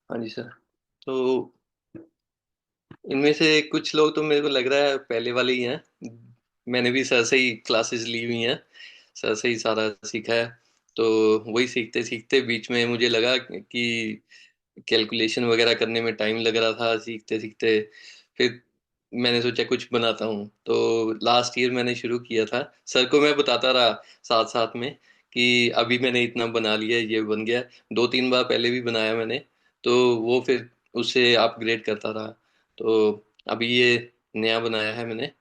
हाँ जी सर। तो इनमें से कुछ लोग तो मेरे को लग रहा है पहले वाले ही हैं। मैंने भी सर से ही क्लासेस ली हुई हैं, सर से ही सारा सीखा है। तो वही सीखते सीखते बीच में मुझे लगा कि कैलकुलेशन वगैरह करने में टाइम लग रहा था सीखते सीखते। फिर मैंने सोचा कुछ बनाता हूँ, तो लास्ट ईयर मैंने शुरू किया था। सर को मैं बताता रहा साथ साथ में कि अभी मैंने इतना बना लिया, ये बन गया। दो तीन बार पहले भी बनाया मैंने, तो वो फिर उससे अपग्रेड करता रहा। तो अभी ये नया बनाया है मैंने।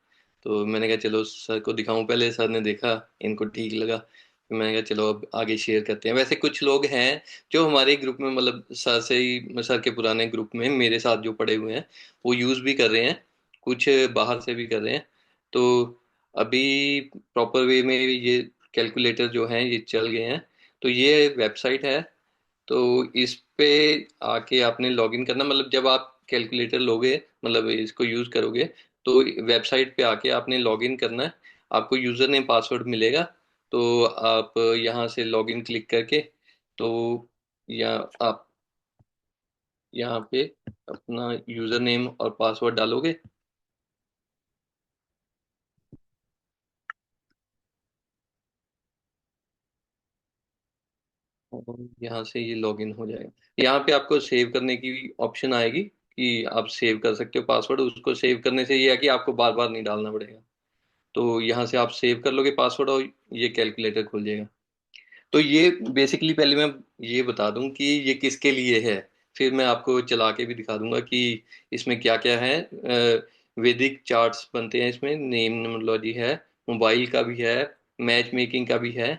तो मैंने कहा चलो सर को दिखाऊं, पहले सर ने देखा, इनको ठीक लगा, फिर मैंने कहा चलो अब आगे शेयर करते हैं। वैसे कुछ लोग हैं जो हमारे ग्रुप में, मतलब सर से ही, सर के पुराने ग्रुप में मेरे साथ जो पढ़े हुए हैं, वो यूज भी कर रहे हैं, कुछ बाहर से भी कर रहे हैं। तो अभी प्रॉपर वे में ये कैलकुलेटर जो हैं ये चल गए हैं। तो ये वेबसाइट है, तो इस पे आके आपने लॉगिन करना, मतलब जब आप कैलकुलेटर लोगे, मतलब इसको यूज करोगे, तो वेबसाइट पे आके आपने लॉगिन करना है। आपको यूजर नेम पासवर्ड मिलेगा। तो आप यहाँ से लॉगिन क्लिक करके, तो या आप यहाँ पे अपना यूजर नेम और पासवर्ड डालोगे, और यहाँ से ये लॉगिन हो जाएगा। यहाँ पे आपको सेव करने की ऑप्शन आएगी कि आप सेव कर सकते हो पासवर्ड। उसको सेव करने से ये है कि आपको बार बार नहीं डालना पड़ेगा। तो यहाँ से आप सेव कर लोगे पासवर्ड, और ये कैलकुलेटर खुल जाएगा। तो ये बेसिकली पहले मैं ये बता दूं कि ये किसके लिए है, फिर मैं आपको चला के भी दिखा दूंगा कि इसमें क्या क्या है। वैदिक चार्ट्स बनते हैं इसमें, नेम न्यूमरोलॉजी है, मोबाइल का भी है, मैच मेकिंग का भी है,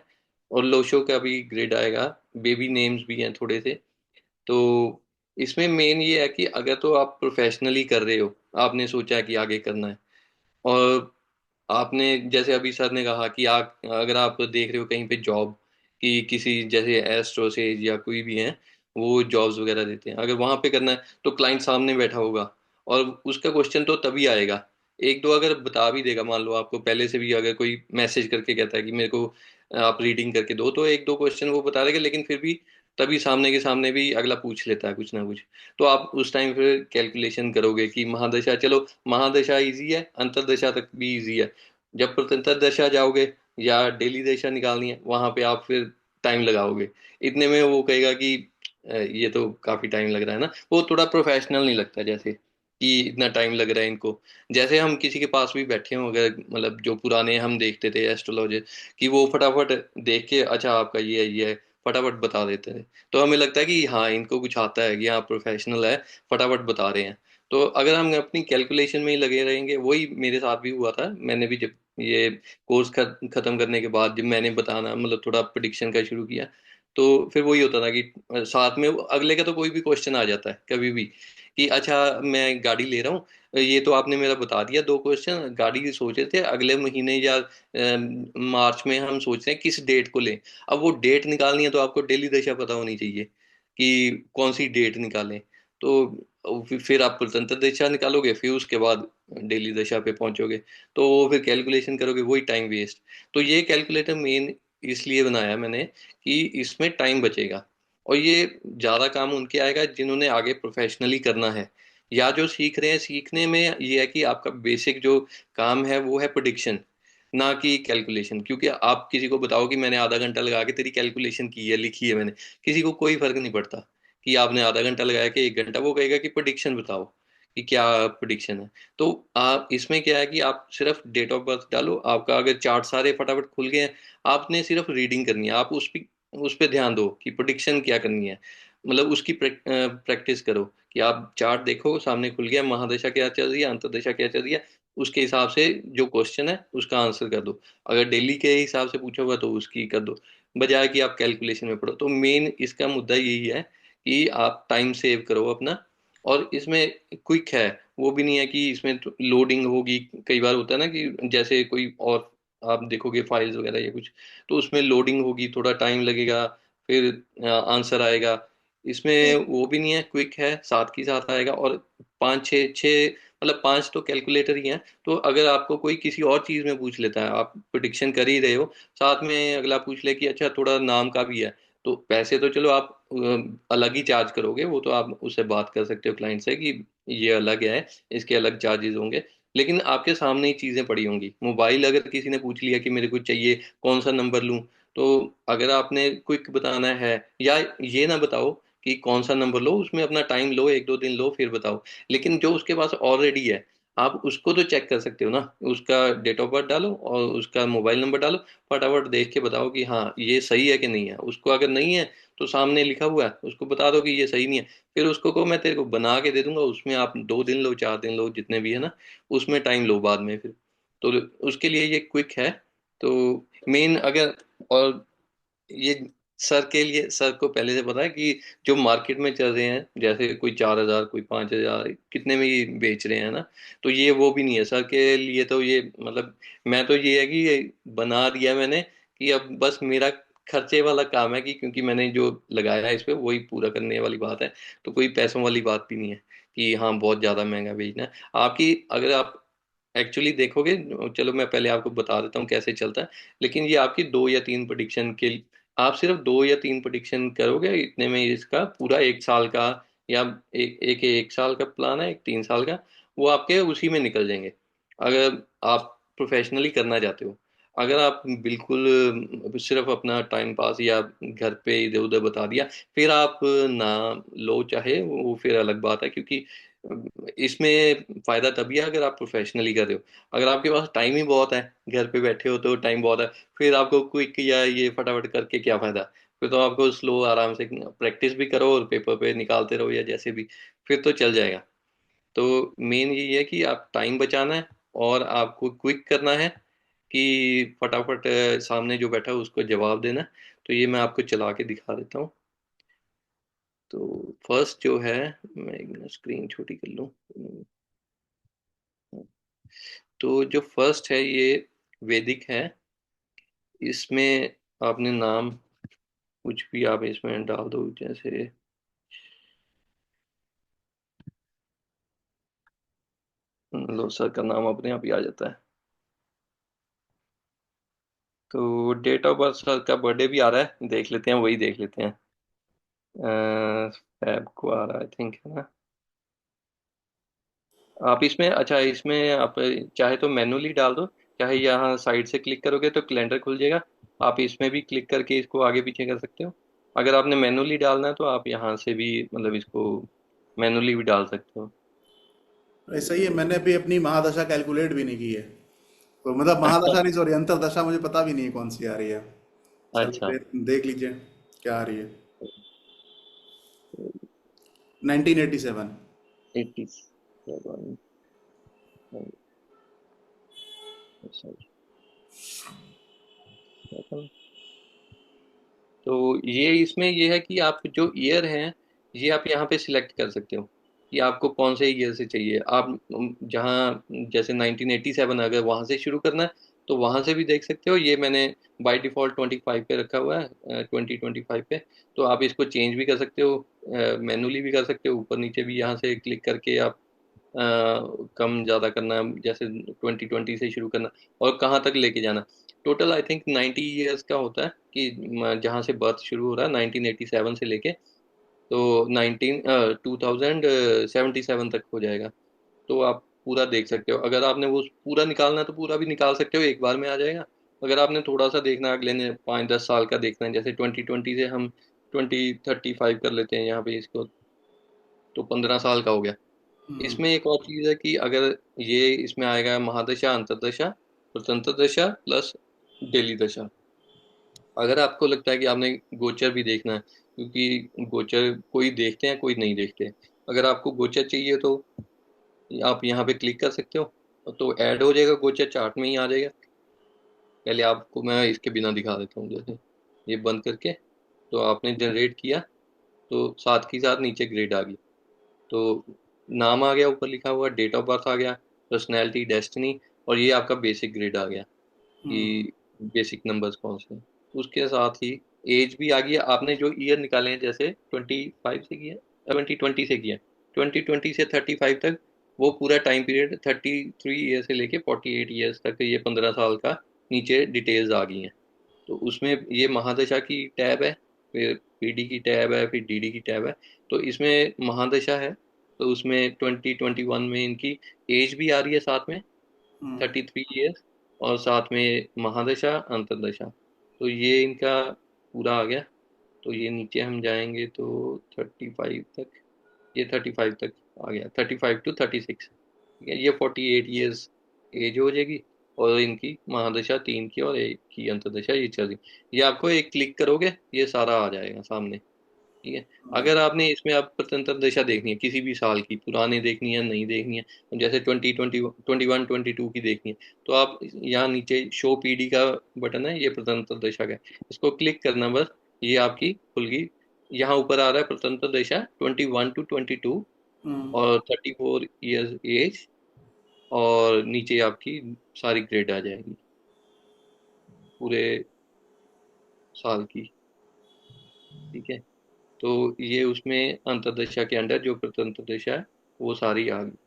और लोशो का भी ग्रिड आएगा। बेबी नेम्स भी हैं थोड़े से। तो इसमें मेन ये है कि अगर तो आप प्रोफेशनली कर रहे हो, आपने सोचा है कि आगे करना है, और आपने जैसे अभी सर ने कहा कि आप अगर आप देख रहे हो कहीं पे जॉब, कि किसी जैसे एस्ट्रो से या कोई भी है, वो जॉब्स वगैरह देते हैं, अगर वहां पे करना है तो क्लाइंट सामने बैठा होगा, और उसका क्वेश्चन तो तभी आएगा। एक दो अगर बता भी देगा, मान लो आपको पहले से भी अगर कोई मैसेज करके कहता है कि मेरे को आप रीडिंग करके दो, तो एक दो क्वेश्चन वो बता देगा, लेकिन फिर भी तभी सामने के सामने भी अगला पूछ लेता है कुछ ना कुछ। तो आप उस टाइम फिर कैलकुलेशन करोगे कि महादशा, चलो महादशा इजी है, अंतरदशा तक भी इजी है। जब प्रत्यंतर दशा जाओगे या डेली दशा निकालनी है, वहां पे आप फिर टाइम लगाओगे। इतने में वो कहेगा कि ये तो काफी टाइम लग रहा है ना, वो थोड़ा प्रोफेशनल नहीं लगता, जैसे कि इतना टाइम लग रहा है इनको। जैसे हम किसी के पास भी बैठे हों, अगर मतलब जो पुराने हम देखते थे एस्ट्रोलॉजर, कि वो फटाफट देख के अच्छा आपका ये है, फटाफट बता देते थे। तो हमें लगता है कि हाँ इनको कुछ आता है, कि हाँ प्रोफेशनल है, फटाफट बता रहे हैं। तो अगर हम अपनी कैलकुलेशन में ही लगे रहेंगे, वही मेरे साथ भी हुआ था। मैंने भी जब ये कोर्स खत्म करने के बाद जब मैंने बताना, मतलब थोड़ा प्रिडिक्शन का शुरू किया, तो फिर वही होता था कि साथ में अगले का तो कोई भी क्वेश्चन आ जाता है कभी भी, कि अच्छा मैं गाड़ी ले रहा हूँ, ये तो आपने मेरा बता दिया दो क्वेश्चन, गाड़ी सोच रहे थे अगले महीने या मार्च में, हम सोच रहे हैं किस डेट को लें। अब वो डेट निकालनी है तो आपको डेली दशा पता होनी चाहिए कि कौन सी डेट निकालें। तो फिर आप स्वतंत्र दशा निकालोगे, फिर उसके बाद डेली दशा पे पहुंचोगे, तो वो फिर कैलकुलेशन करोगे, वही टाइम वेस्ट। तो ये कैलकुलेटर मेन इसलिए बनाया मैंने कि इसमें टाइम बचेगा। और ये ज्यादा काम उनके आएगा जिन्होंने आगे प्रोफेशनली करना है, या जो सीख रहे हैं। सीखने में ये है कि आपका बेसिक जो काम है वो है प्रिडिक्शन, ना कि कैलकुलेशन। क्योंकि आप किसी को बताओ कि मैंने आधा घंटा लगा के तेरी कैलकुलेशन की है, लिखी है मैंने, किसी को कोई फर्क नहीं पड़ता कि आपने आधा घंटा लगाया कि एक घंटा। वो कहेगा कि प्रिडिक्शन बताओ कि क्या प्रिडिक्शन है। तो आप इसमें क्या है कि आप सिर्फ डेट ऑफ बर्थ डालो, आपका अगर चार्ट सारे फटाफट खुल गए हैं, आपने सिर्फ रीडिंग करनी है। आप उस पे ध्यान दो कि प्रिडिक्शन क्या करनी है, मतलब उसकी प्रैक्टिस करो, कि आप चार्ट देखो सामने खुल गया, महादशा क्या चल रही है, अंतरदशा क्या चल रही है, उसके हिसाब से जो क्वेश्चन है उसका आंसर कर दो। अगर डेली के हिसाब से पूछा हुआ तो उसकी कर दो, बजाय कि आप कैलकुलेशन में पढ़ो। तो मेन इसका मुद्दा यही है कि आप टाइम सेव करो अपना। और इसमें क्विक है, वो भी नहीं है कि इसमें लोडिंग होगी। कई बार होता है ना कि जैसे कोई और आप देखोगे फाइल्स वगैरह या कुछ, तो उसमें लोडिंग होगी, थोड़ा टाइम लगेगा, फिर आंसर आएगा। इसमें वो भी नहीं है, क्विक है, साथ की साथ आएगा। और पाँच छः छः, मतलब पांच तो कैलकुलेटर ही हैं। तो अगर आपको कोई किसी और चीज में पूछ लेता है, आप प्रिडिक्शन कर ही रहे हो, साथ में अगला पूछ ले कि अच्छा थोड़ा नाम का भी है, तो पैसे तो चलो आप अलग ही चार्ज करोगे, वो तो आप उससे बात कर सकते हो क्लाइंट से कि ये अलग है, इसके अलग चार्जेस होंगे। लेकिन आपके सामने ही चीजें पड़ी होंगी। मोबाइल अगर किसी ने पूछ लिया कि मेरे को चाहिए, कौन सा नंबर लूं, तो अगर आपने क्विक बताना है, या ये ना बताओ कि कौन सा नंबर लो, उसमें अपना टाइम लो, एक दो दिन लो फिर बताओ। लेकिन जो उसके पास ऑलरेडी है, आप उसको तो चेक कर सकते हो ना। उसका डेट ऑफ बर्थ डालो और उसका मोबाइल नंबर डालो, फटाफट देख के बताओ कि हाँ ये सही है कि नहीं है। उसको अगर नहीं है तो सामने लिखा हुआ है, उसको बता दो कि ये सही नहीं है। फिर उसको कहो मैं तेरे को बना के दे दूंगा, उसमें आप 2 दिन लो, 4 दिन लो, जितने भी है ना, उसमें टाइम लो बाद में फिर। तो उसके लिए ये क्विक है। तो मेन अगर, और ये सर के लिए, सर को पहले से पता है कि जो मार्केट में चल रहे हैं, जैसे कोई 4,000, कोई 5,000, कितने में ही बेच रहे हैं ना। तो ये वो भी नहीं है सर के लिए। तो ये मतलब, मैं तो ये है कि ये बना दिया मैंने कि अब बस मेरा खर्चे वाला काम है, कि क्योंकि मैंने जो लगाया है इस पे वही पूरा करने वाली बात है। तो कोई पैसों वाली बात भी नहीं है कि हाँ बहुत ज्यादा महंगा बेचना है। आपकी, अगर आप एक्चुअली देखोगे, चलो मैं पहले आपको बता देता हूँ कैसे चलता है। लेकिन ये आपकी 2 या 3 प्रिडिक्शन के, आप सिर्फ 2 या 3 प्रिडिक्शन करोगे, इतने में इसका पूरा 1 साल का, या एक साल का प्लान है, एक 3 साल का, वो आपके उसी में निकल जाएंगे। अगर आप प्रोफेशनली करना चाहते हो। अगर आप बिल्कुल सिर्फ अपना टाइम पास या घर पे इधर उधर बता दिया, फिर आप ना लो चाहे, वो फिर अलग बात है। क्योंकि इसमें फायदा तभी है अगर आप प्रोफेशनली कर रहे हो। अगर आपके पास टाइम ही बहुत है, घर पे बैठे हो तो टाइम बहुत है, फिर आपको क्विक या ये फटाफट करके क्या फायदा। फिर तो आपको स्लो आराम से प्रैक्टिस भी करो और पेपर पे निकालते रहो या जैसे भी, फिर तो चल जाएगा। तो मेन यही है कि आप टाइम बचाना है, और आपको क्विक करना है कि फटाफट सामने जो बैठा है उसको जवाब देना है। तो ये मैं आपको चला के दिखा देता हूँ। तो फर्स्ट जो है, मैं एक मिनट स्क्रीन छोटी कर लूँ। तो जो फर्स्ट है ये वैदिक है। इसमें आपने नाम कुछ भी आप इसमें डाल दो, जैसे लो, सर का नाम अपने आप ही आ जाता है। तो डेट ऑफ बर्थ सर का, बर्थडे भी आ रहा है, देख लेते हैं, वही देख लेते हैं। फैब को आ रहा है, आई थिंक, है ना। आप इसमें, अच्छा इसमें आप चाहे तो मैनुअली डाल दो, चाहे यहाँ साइड से क्लिक करोगे तो कैलेंडर खुल जाएगा। आप इसमें भी क्लिक करके इसको आगे पीछे कर सकते हो। अगर आपने मैनुअली डालना है तो आप यहाँ से भी मतलब इसको मैनुअली भी डाल सकते हो। ऐसा ही है, मैंने अभी अपनी महादशा कैलकुलेट भी नहीं की है। तो मतलब महादशा नहीं, सॉरी, अंतरदशा मुझे पता भी नहीं है कौन सी आ रही है। चलो अच्छा। देख लीजिए क्या आ रही है। 1987। 87। तो ये इसमें ये है कि आप जो ईयर हैं, ये आप यहाँ पे सिलेक्ट कर सकते हो कि आपको कौन से ईयर से चाहिए। आप जहाँ, जैसे 1987 अगर वहां से शुरू करना है तो वहां से भी देख सकते हो। ये मैंने बाय डिफॉल्ट 25 पे रखा हुआ है, 2025 पे। तो आप इसको चेंज भी कर सकते हो, मैनुअली भी कर सकते हो, ऊपर नीचे भी यहाँ से क्लिक करके आप कम ज़्यादा करना, जैसे 2020 से शुरू करना और कहाँ तक लेके जाना। टोटल आई थिंक 90 ईयर्स का होता है कि जहाँ से बर्थ शुरू हो रहा है 1987 से लेके, तो 2077 तक हो जाएगा। तो आप पूरा देख सकते हो। अगर आपने वो पूरा निकालना है तो पूरा भी निकाल सकते हो, एक बार में आ जाएगा। अगर आपने थोड़ा सा देखना है, अगले ने 5-10 साल का देखना है, जैसे 2020 से हम 2035 कर लेते हैं यहाँ पे इसको, तो 15 साल का हो गया। इसमें एक और चीज है कि अगर ये इसमें आएगा महादशा, अंतरदशा, स्वतंत्र दशा प्लस डेली दशा। अगर आपको लगता है कि आपने गोचर भी देखना है, क्योंकि गोचर कोई देखते हैं कोई नहीं देखते। अगर आपको गोचर चाहिए तो आप यहाँ पे क्लिक कर सकते हो, तो ऐड हो जाएगा, गोचर चार्ट में ही आ जाएगा। पहले आपको मैं इसके बिना दिखा देता हूँ, जैसे ये बंद करके, तो आपने जनरेट किया, तो साथ ही साथ नीचे ग्रेड आ गई। तो नाम आ गया, ऊपर लिखा हुआ डेट ऑफ बर्थ आ गया, पर्सनैलिटी, डेस्टिनी, और ये आपका बेसिक ग्रेड आ गया कि बेसिक नंबर्स कौन से हैं। उसके साथ ही एज भी आ गई। आपने जो ईयर निकाले हैं, जैसे 25 से किया, 2020 से किया, 2020 से 35 तक, वो पूरा टाइम पीरियड 33 ईयर से लेके 48 ईयर्स तक, ये 15 साल का नीचे डिटेल्स आ गई हैं। तो उसमें ये महादशा की टैब है, फिर पीडी की टैब है, फिर डीडी की टैब है। तो इसमें महादशा है, तो उसमें 2021 में इनकी एज भी आ रही है साथ में, हम्म। 33 ईयर्स, और साथ में महादशा अंतरदशा। तो ये इनका पूरा आ गया। तो ये नीचे हम जाएंगे तो 35 तक, ये 35 तक आ गया, 35 to 36, ठीक है। ये 48 ईयर्स एज हो जाएगी, और इनकी महादशा तीन की और एक की अंतर्दशा ये चल रही। ये आपको एक क्लिक करोगे ये सारा आ जाएगा सामने, ठीक है। अगर आपने इसमें आप स्वतंत्र दशा देखनी है किसी भी साल की, पुरानी देखनी है, नहीं देखनी है, जैसे 2021 22 की देखनी है, तो आप यहाँ नीचे शो पीडी का बटन है, ये स्वतंत्र दशा का है, इसको क्लिक करना बस, ये आपकी खुल गई। यहाँ ऊपर आ रहा है स्वतंत्र दशा 21 to 22 हम्म। और 34 ईयर्स एज, और नीचे आपकी सारी ग्रेड आ जाएगी पूरे साल की, ठीक है। तो ये उसमें अंतरदशा के अंडर जो प्रत्यंतर दशा है वो सारी आ गई।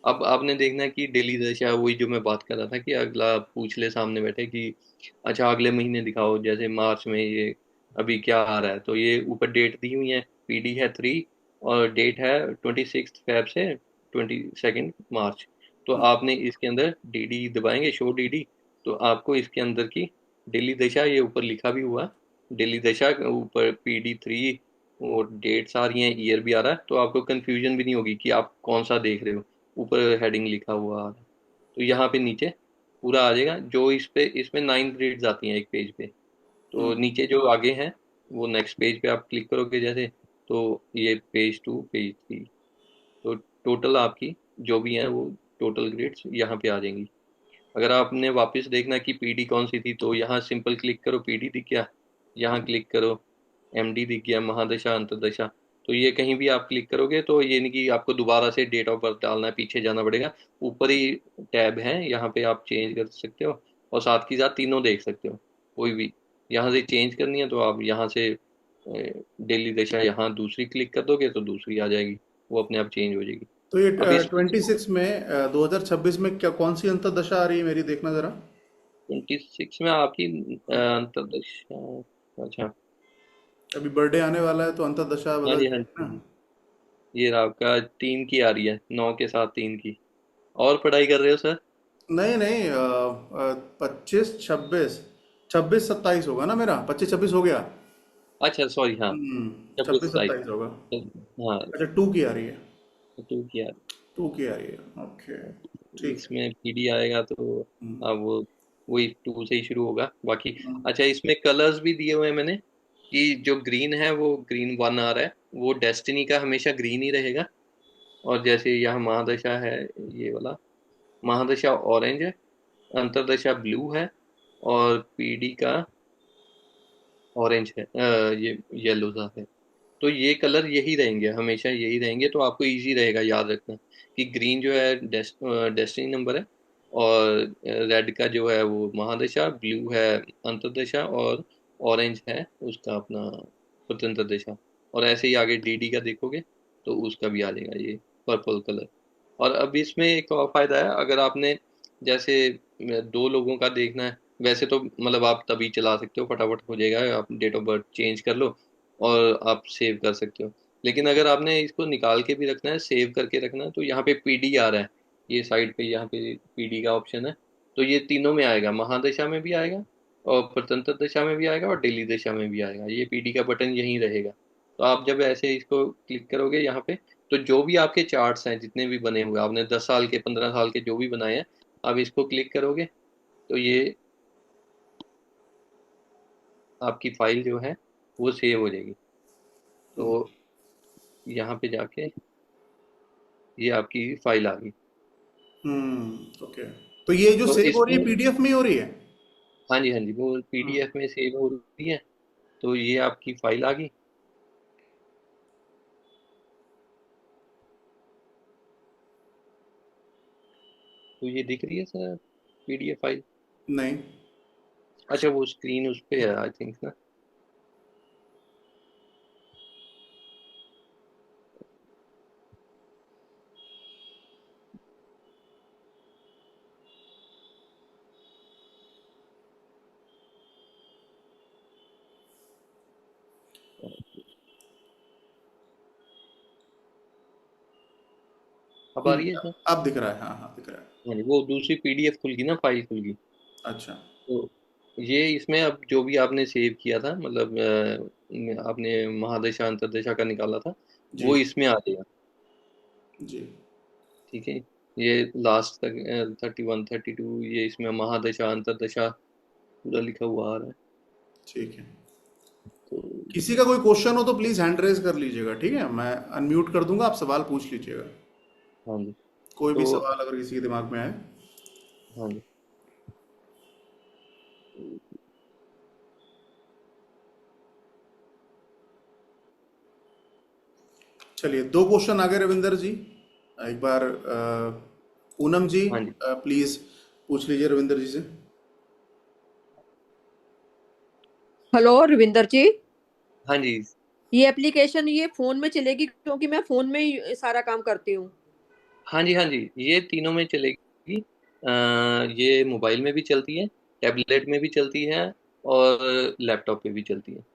अब आपने देखना है कि डेली दशा, वही जो मैं बात कर रहा था कि अगला पूछ ले सामने बैठे कि अच्छा अगले महीने दिखाओ, जैसे मार्च में ये अभी क्या आ रहा है, तो ये ऊपर डेट दी हुई है, पीडी है 3, और डेट है 26 फेब से 22 मार्च। तो आपने इसके अंदर डीडी दबाएंगे, शो डीडी, तो आपको इसके अंदर की डेली दशा, ये ऊपर लिखा भी हुआ डेली दशा के ऊपर PD 3, और डेट्स आ रही हैं, ईयर भी आ रहा है, तो आपको कंफ्यूजन भी नहीं होगी कि आप कौन सा देख रहे हो, ऊपर हेडिंग लिखा हुआ आ रहा है। तो यहाँ पे नीचे पूरा आ जाएगा, जो इस पे इसमें 9 ग्रेड्स आती हैं एक पेज पे। तो हम्म। नीचे जो आगे हैं वो नेक्स्ट पेज पे आप क्लिक करोगे जैसे, तो ये पेज 2 पेज 3, तो टोटल आपकी जो भी है वो टोटल ग्रेड्स यहाँ पे आ जाएंगी। अगर आपने वापस देखना कि पीडी कौन सी थी, तो यहाँ सिंपल क्लिक करो, पीडी दिख गया, यहाँ क्लिक करो, एमडी दिख गया, महादशा अंतरदशा। तो ये कहीं भी आप क्लिक करोगे तो ये नहीं कि आपको दोबारा से डेट ऑफ बर्थ डालना है, पीछे जाना पड़ेगा। ऊपर ही टैब है, यहाँ पे आप चेंज कर सकते हो, और साथ की साथ तीनों देख सकते हो, कोई भी यहाँ से चेंज करनी है तो आप यहाँ से डेली दशा यहाँ दूसरी क्लिक कर दोगे तो दूसरी आ जाएगी, वो अपने आप चेंज हो जाएगी। तो ये अब इस 26 में 2026 में क्या कौन सी अंतर्दशा आ रही है मेरी, देखना जरा। 26 में आपकी अंतरदशा, अच्छा, अभी बर्थडे आने वाला है तो अंतर्दशा हाँ बदल जी हाँ जाएगी जी, ना। ये आपका 3 की आ रही है, 9 के साथ 3 की। और पढ़ाई कर रहे हो सर? नहीं नहीं, 25 26, 26 27 होगा ना मेरा, 25 26 हो गया। अच्छा सॉरी, हाँ, छब्बीस 26 सताइस 27 होगा। हाँ, अच्छा, टू की आ रही है। 2 की आ रही टू की आ रही है, ओके। है। ठीक है। इसमें पीडी आएगा तो हम्म। अब वो वही 2 से ही शुरू होगा बाकी। हम्म। अच्छा, इसमें कलर्स भी दिए हुए हैं मैंने, कि जो ग्रीन है वो ग्रीन 1 आ रहा है, वो डेस्टिनी का हमेशा ग्रीन ही रहेगा। और जैसे यहाँ महादशा है, ये वाला महादशा ऑरेंज है, अंतरदशा ब्लू है, और पीडी का ऑरेंज है, ये येलो सा है। तो ये कलर यही रहेंगे, हमेशा यही रहेंगे, तो आपको इजी रहेगा याद रखना कि ग्रीन जो है डेस्टिनी नंबर है, और रेड का जो है वो महादशा, ब्लू है अंतरदशा, और ऑरेंज है उसका अपना स्वतंत्र दशा। और ऐसे ही आगे डीडी का देखोगे तो उसका भी आ जाएगा ये पर्पल कलर। और अब इसमें एक और फायदा है, अगर आपने जैसे 2 लोगों का देखना है, वैसे तो मतलब आप तभी चला सकते हो, फटाफट हो जाएगा, आप डेट ऑफ बर्थ चेंज कर लो और आप सेव कर सकते हो। लेकिन अगर आपने इसको निकाल के भी रखना है, सेव करके रखना है, तो यहाँ पे पीडी आ रहा है, ये साइड पे यहाँ पे पीडी का ऑप्शन है। तो ये तीनों में आएगा, महादशा में भी आएगा, और प्रतंत्र दशा में भी आएगा, और डेली दशा में भी आएगा, ये पीडी का बटन यहीं रहेगा। तो आप जब ऐसे इसको क्लिक करोगे यहाँ पे, तो जो भी आपके चार्ट्स हैं जितने भी बने हुए, आपने 10 साल के 15 साल के जो भी बनाए हैं, आप इसको क्लिक करोगे तो ये आपकी फाइल जो है वो सेव हो जाएगी। तो यहाँ पे जाके ये आपकी फाइल आ गई। ओके। तो ये जो तो सेव हो रही है इसमें पीडीएफ में ही हो रही है? हाँ जी हाँ जी, वो हम्म। पीडीएफ में सेव हो रही है। तो ये आपकी फाइल आ गई। तो ये दिख रही है सर, पीडीएफ फाइल। नहीं। अच्छा, वो स्क्रीन उस पे है आई थिंक ना। अब आ रही है सर? अब दिख रहा है, हाँ हाँ दिख रहा है। हाँ जी, वो दूसरी पीडीएफ खुल गई ना, फाइल खुल गई। अच्छा। तो ये इसमें अब जो भी आपने सेव किया था, मतलब आपने महादशा अंतरदशा का निकाला था, जी वो इसमें आ जाएगा। जी। ठीक है। ये लास्ट तक 31 32 ये इसमें महादशा अंतरदशा पूरा लिखा हुआ आ रहा है। ठीक है। तो किसी का कोई क्वेश्चन हो तो प्लीज हैंड रेज कर लीजिएगा, ठीक है, मैं अनम्यूट कर दूंगा, आप सवाल पूछ लीजिएगा। हाँ जी। कोई भी तो सवाल अगर किसी के दिमाग में आए। हाँ जी। चलिए, दो क्वेश्चन आ गए रविंदर जी। एक बार पूनम जी, हाँ जी। प्लीज पूछ लीजिए रविंदर जी से। हेलो रविंदर जी। हाँ जी। ये एप्लीकेशन ये फोन में चलेगी क्योंकि मैं फोन में ही सारा काम करती हूँ। हाँ जी। हाँ जी, ये तीनों में चलेगी। ये मोबाइल में भी चलती है, टैबलेट में भी चलती है, और लैपटॉप पे भी चलती है।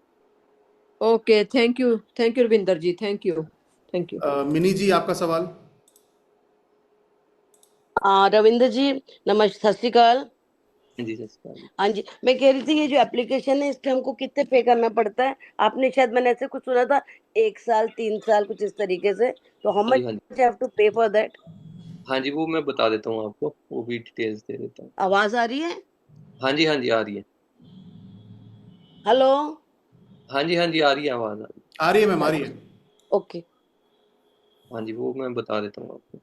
Okay, thank you Ravinder ji, thank you. Mini ji, आपका सवाल। रविंद्र जी, नमस्ते, सत श्री अकाल। हाँ जी, सर सर। हाँ जी, मैं कह रही थी ये जो एप्लीकेशन है इसके हमको कितने पे करना पड़ता है? आपने शायद, मैंने ऐसे कुछ सुना था, 1 साल 3 साल कुछ इस तरीके से, तो हाउ हाँ जी। मच हाँ जी। हैव टू पे फॉर दैट? हाँ जी, वो मैं बता देता हूँ आपको, वो भी डिटेल्स दे देता हूँ। आवाज आ रही है? हाँ जी। हाँ जी, आ रही है। हेलो? हाँ जी। हाँ जी, आ रही है, आवाज़ आ रही आ रही है मैम, आ रही है। अच्छा, ओके। है। हाँ जी, वो मैं बता देता हूँ आपको।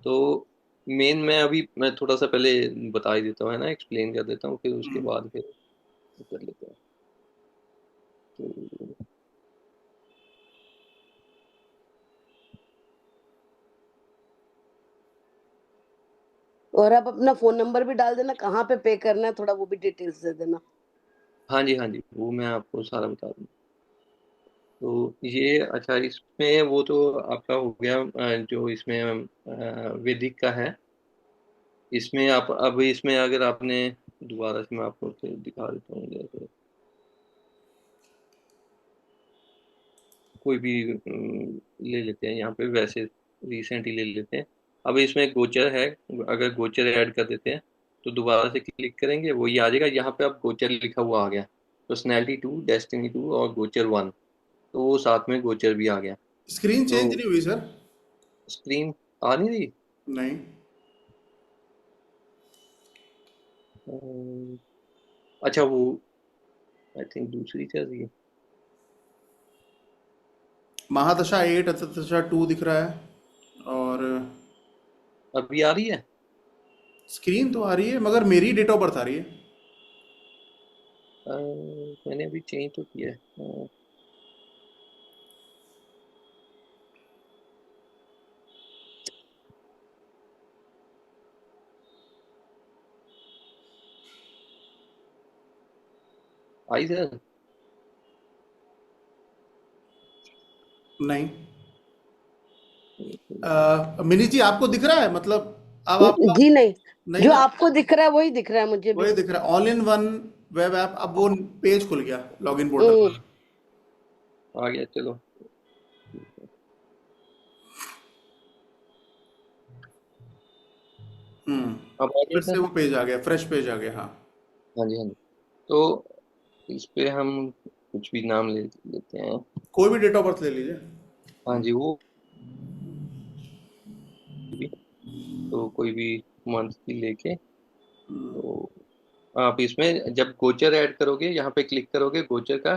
तो मेन मैं अभी मैं थोड़ा सा पहले बता ही देता हूँ, है ना, एक्सप्लेन कर देता हूँ, फिर उसके बाद फिर कर लेते हैं। तो और आप अपना फोन नंबर भी डाल देना, कहाँ पे पे करना है, थोड़ा वो भी डिटेल्स दे देना। हाँ जी। हाँ जी, वो मैं आपको सारा बता दूँ। तो ये अच्छा, इसमें वो तो आपका हो गया, जो इसमें वैदिक का है। इसमें आप अब इसमें अगर आपने दोबारा से मैं आपको फिर दिखा देता हूँ, जैसे कोई भी ले लेते हैं यहाँ पे, वैसे रिसेंट ही ले लेते हैं। अब इसमें गोचर है, अगर गोचर ऐड कर देते हैं तो दोबारा से क्लिक करेंगे वो ये आ जाएगा। यहाँ पे अब गोचर लिखा हुआ आ गया, पर्सनैलिटी 2, डेस्टिनी 2 और गोचर 1। तो वो साथ में गोचर भी आ गया। स्क्रीन तो चेंज नहीं हुई सर? स्क्रीन आ नहीं रही। नहीं। अच्छा, वो आई थिंक दूसरी चल रही है। महादशा 8, अंतरदशा 2 दिख रहा है, और अभी आ रही है। स्क्रीन तो आ रही है मगर मेरी डेट ऑफ बर्थ आ रही है। मैंने अभी चेंज तो किया है। आई सर। नहीं। मिनी जी, आपको दिख रहा है, मतलब अब आपका? जी नहीं, नहीं जो ना? आपको दिख रहा है वही दिख रहा है मुझे भी। वही दिख रहा है, all in one web app. अब वो पेज खुल गया, लॉगिन पोर्टल हम्म, वाला। आ गया, चलो। अब आ गया फिर से सर। वो पेज आ गया, फ्रेश पेज आ गया, हाँ। हाँ जी। हाँ जी। तो इस पे हम कुछ भी नाम ले लेते हैं। कोई भी डेट ऑफ बर्थ ले लीजिए। हाँ जी, वो भी, तो कोई भी मंथ की लेके, तो आप इसमें जब गोचर ऐड करोगे, यहाँ पे क्लिक करोगे गोचर का,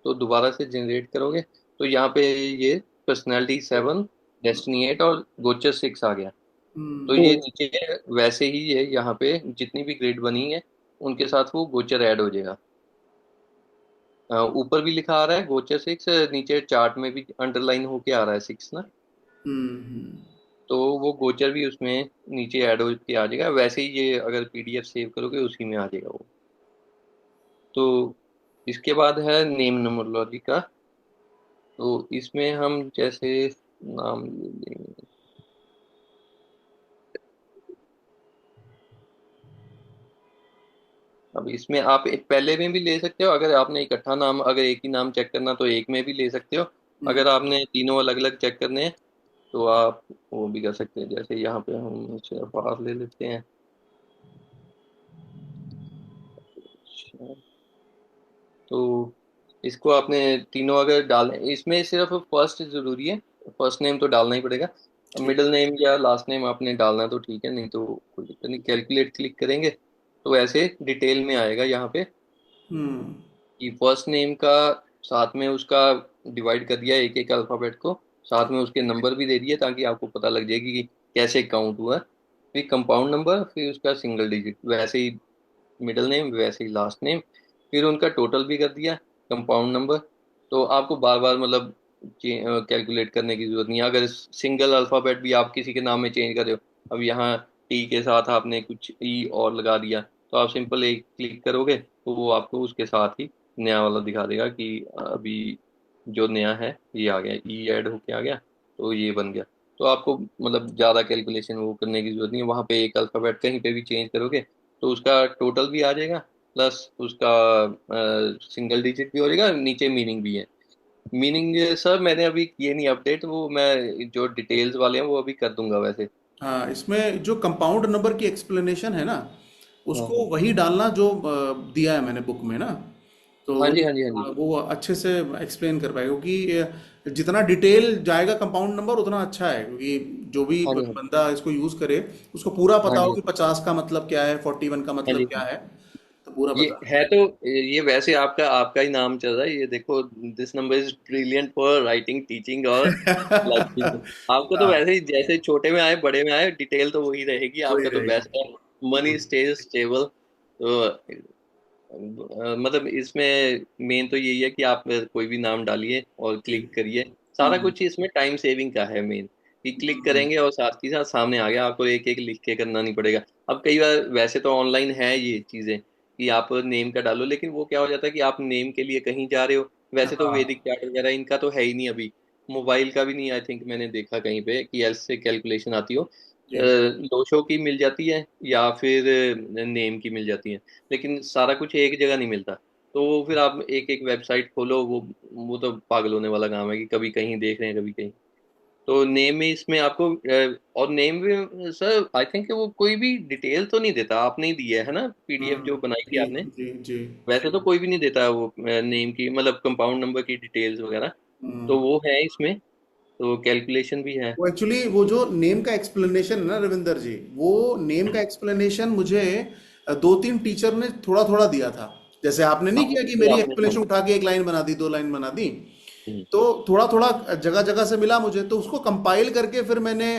तो दोबारा से जनरेट करोगे, तो यहाँ पे ये पर्सनैलिटी 7, डेस्टिनी 8 और गोचर 6 आ गया। तो हम्म। ये नीचे वैसे ही है, यहाँ पे जितनी भी ग्रेड बनी है उनके साथ वो गोचर ऐड हो जाएगा। ऊपर भी लिखा आ रहा है गोचर 6, नीचे चार्ट में भी अंडरलाइन होके आ रहा है 6 ना। हम्म। तो वो गोचर भी उसमें नीचे ऐड होके आ जाएगा, वैसे ही ये अगर पीडीएफ सेव करोगे उसी में आ जाएगा वो। तो इसके बाद है नेम न्यूमरोलॉजी का। तो इसमें हम जैसे नाम ले लेंगे। अब इसमें आप एक पहले में भी ले सकते हो, अगर आपने इकट्ठा नाम, अगर एक ही नाम चेक करना तो एक में भी ले सकते हो। हम्म। अगर आपने तीनों अलग अलग चेक करने हैं तो आप वो भी कर सकते हैं। जैसे यहाँ पे हम सिर्फ आर ले लेते हैं। अच्छा, तो इसको आपने तीनों अगर डालने, इसमें सिर्फ फर्स्ट जरूरी है, फर्स्ट नेम तो डालना ही पड़ेगा। ठीक। मिडिल नेम या लास्ट नेम आपने डालना तो ठीक है, नहीं तो कोई दिक्कत नहीं। कैलकुलेट क्लिक करेंगे तो ऐसे डिटेल में आएगा यहाँ पे हम्म। कि फर्स्ट नेम का साथ में उसका डिवाइड कर दिया एक एक अल्फाबेट को, साथ में उसके नंबर भी दे दिए ताकि आपको पता लग जाएगी कि कैसे काउंट हुआ। फिर कंपाउंड नंबर, फिर उसका सिंगल डिजिट, वैसे ही मिडिल नेम वैसे ही लास्ट नेम, फिर उनका टोटल भी कर दिया कंपाउंड नंबर। तो आपको बार बार मतलब कैलकुलेट करने की जरूरत नहीं है। अगर सिंगल अल्फाबेट भी आप किसी के नाम में चेंज कर रहे हो, अब यहाँ टी के साथ आपने कुछ ई और लगा दिया, तो आप सिंपल एक क्लिक करोगे तो वो आपको उसके साथ ही नया वाला दिखा देगा कि अभी जो नया है ये आ गया, ई ऐड होके आ गया, तो ये बन गया। तो आपको मतलब ज़्यादा कैलकुलेशन वो करने की जरूरत नहीं है। वहाँ पे एक अल्फ़ाबेट कहीं पे भी चेंज करोगे तो उसका टोटल भी आ जाएगा, प्लस उसका सिंगल डिजिट भी हो जाएगा, नीचे मीनिंग भी है। मीनिंग सर मैंने अभी किए नहीं अपडेट, वो मैं जो डिटेल्स वाले हैं वो अभी कर दूंगा वैसे। हाँ, इसमें जो कंपाउंड नंबर की एक्सप्लेनेशन है ना, हाँ उसको हाँ वही डालना जो दिया है मैंने बुक में ना। तो हाँ जी, हाँ जी, हाँ जी। वो अच्छे से एक्सप्लेन कर पाएगा, क्योंकि जितना डिटेल जाएगा कंपाउंड नंबर उतना अच्छा है, क्योंकि जो भी हाँ जी, बंदा इसको यूज करे उसको पूरा हाँ पता हो जी, कि 50 का मतलब क्या है, 41 का हाँ मतलब जी, क्या हाँ है, तो पूरा जी। ये पता। है तो, ये वैसे आपका आपका ही नाम चल रहा है, ये देखो, this number is brilliant for writing, teaching और लाइक। आपको तो हाँ, वैसे ही जैसे छोटे में आए बड़े में आए, डिटेल तो वही रहेगी, वही आपका तो रहेगी। बेस्ट है। Money stage stable. तो मतलब इसमें मेन तो यही है कि आप कोई भी नाम डालिए और जी। क्लिक करिए। सारा हम्म। कुछ इसमें टाइम सेविंग का है मेन, कि क्लिक हम्म। करेंगे और साथ ही साथ सामने आ गया, आपको एक एक लिख के करना नहीं पड़ेगा। अब कई बार वैसे तो ऑनलाइन है ये चीजें कि आप नेम का डालो, लेकिन वो क्या हो जाता है कि आप नेम के लिए कहीं जा रहे हो, वैसे तो हाँ। वैदिक चार्ट वगैरह इनका तो है ही नहीं अभी। मोबाइल का भी नहीं, आई थिंक मैंने देखा कहीं पे कि एल्स से कैलकुलेशन आती हो। जी। लोशो की मिल जाती है या फिर नेम की मिल जाती है, लेकिन सारा कुछ एक जगह नहीं मिलता। तो फिर आप एक एक वेबसाइट खोलो, वो तो पागल होने वाला काम है कि कभी कहीं देख रहे हैं कभी कहीं। तो नेम में इसमें आपको और नेम में सर आई थिंक वो कोई भी डिटेल तो नहीं देता, आपने ही दी है ना पीडीएफ जो बनाई थी जी। आपने। जी। जी। वैसे तो कोई भी नहीं देता वो नेम की, मतलब कंपाउंड नंबर की डिटेल्स वगैरह। तो हम्म। वो है इसमें, तो कैलकुलेशन भी है। वो एक्चुअली वो जो नेम का एक्सप्लेनेशन है ना रविंदर जी, वो नेम का एक्सप्लेनेशन मुझे दो तीन टीचर ने थोड़ा थोड़ा दिया था। जैसे आपने हाँ नहीं किया कि बिल्कुल मेरी आपने, हाँ। एक्सप्लेनेशन उठा के एक लाइन बना दी, दो लाइन बना दी। हम्म, तो थोड़ा थोड़ा जगह जगह से मिला मुझे, तो उसको कंपाइल करके फिर मैंने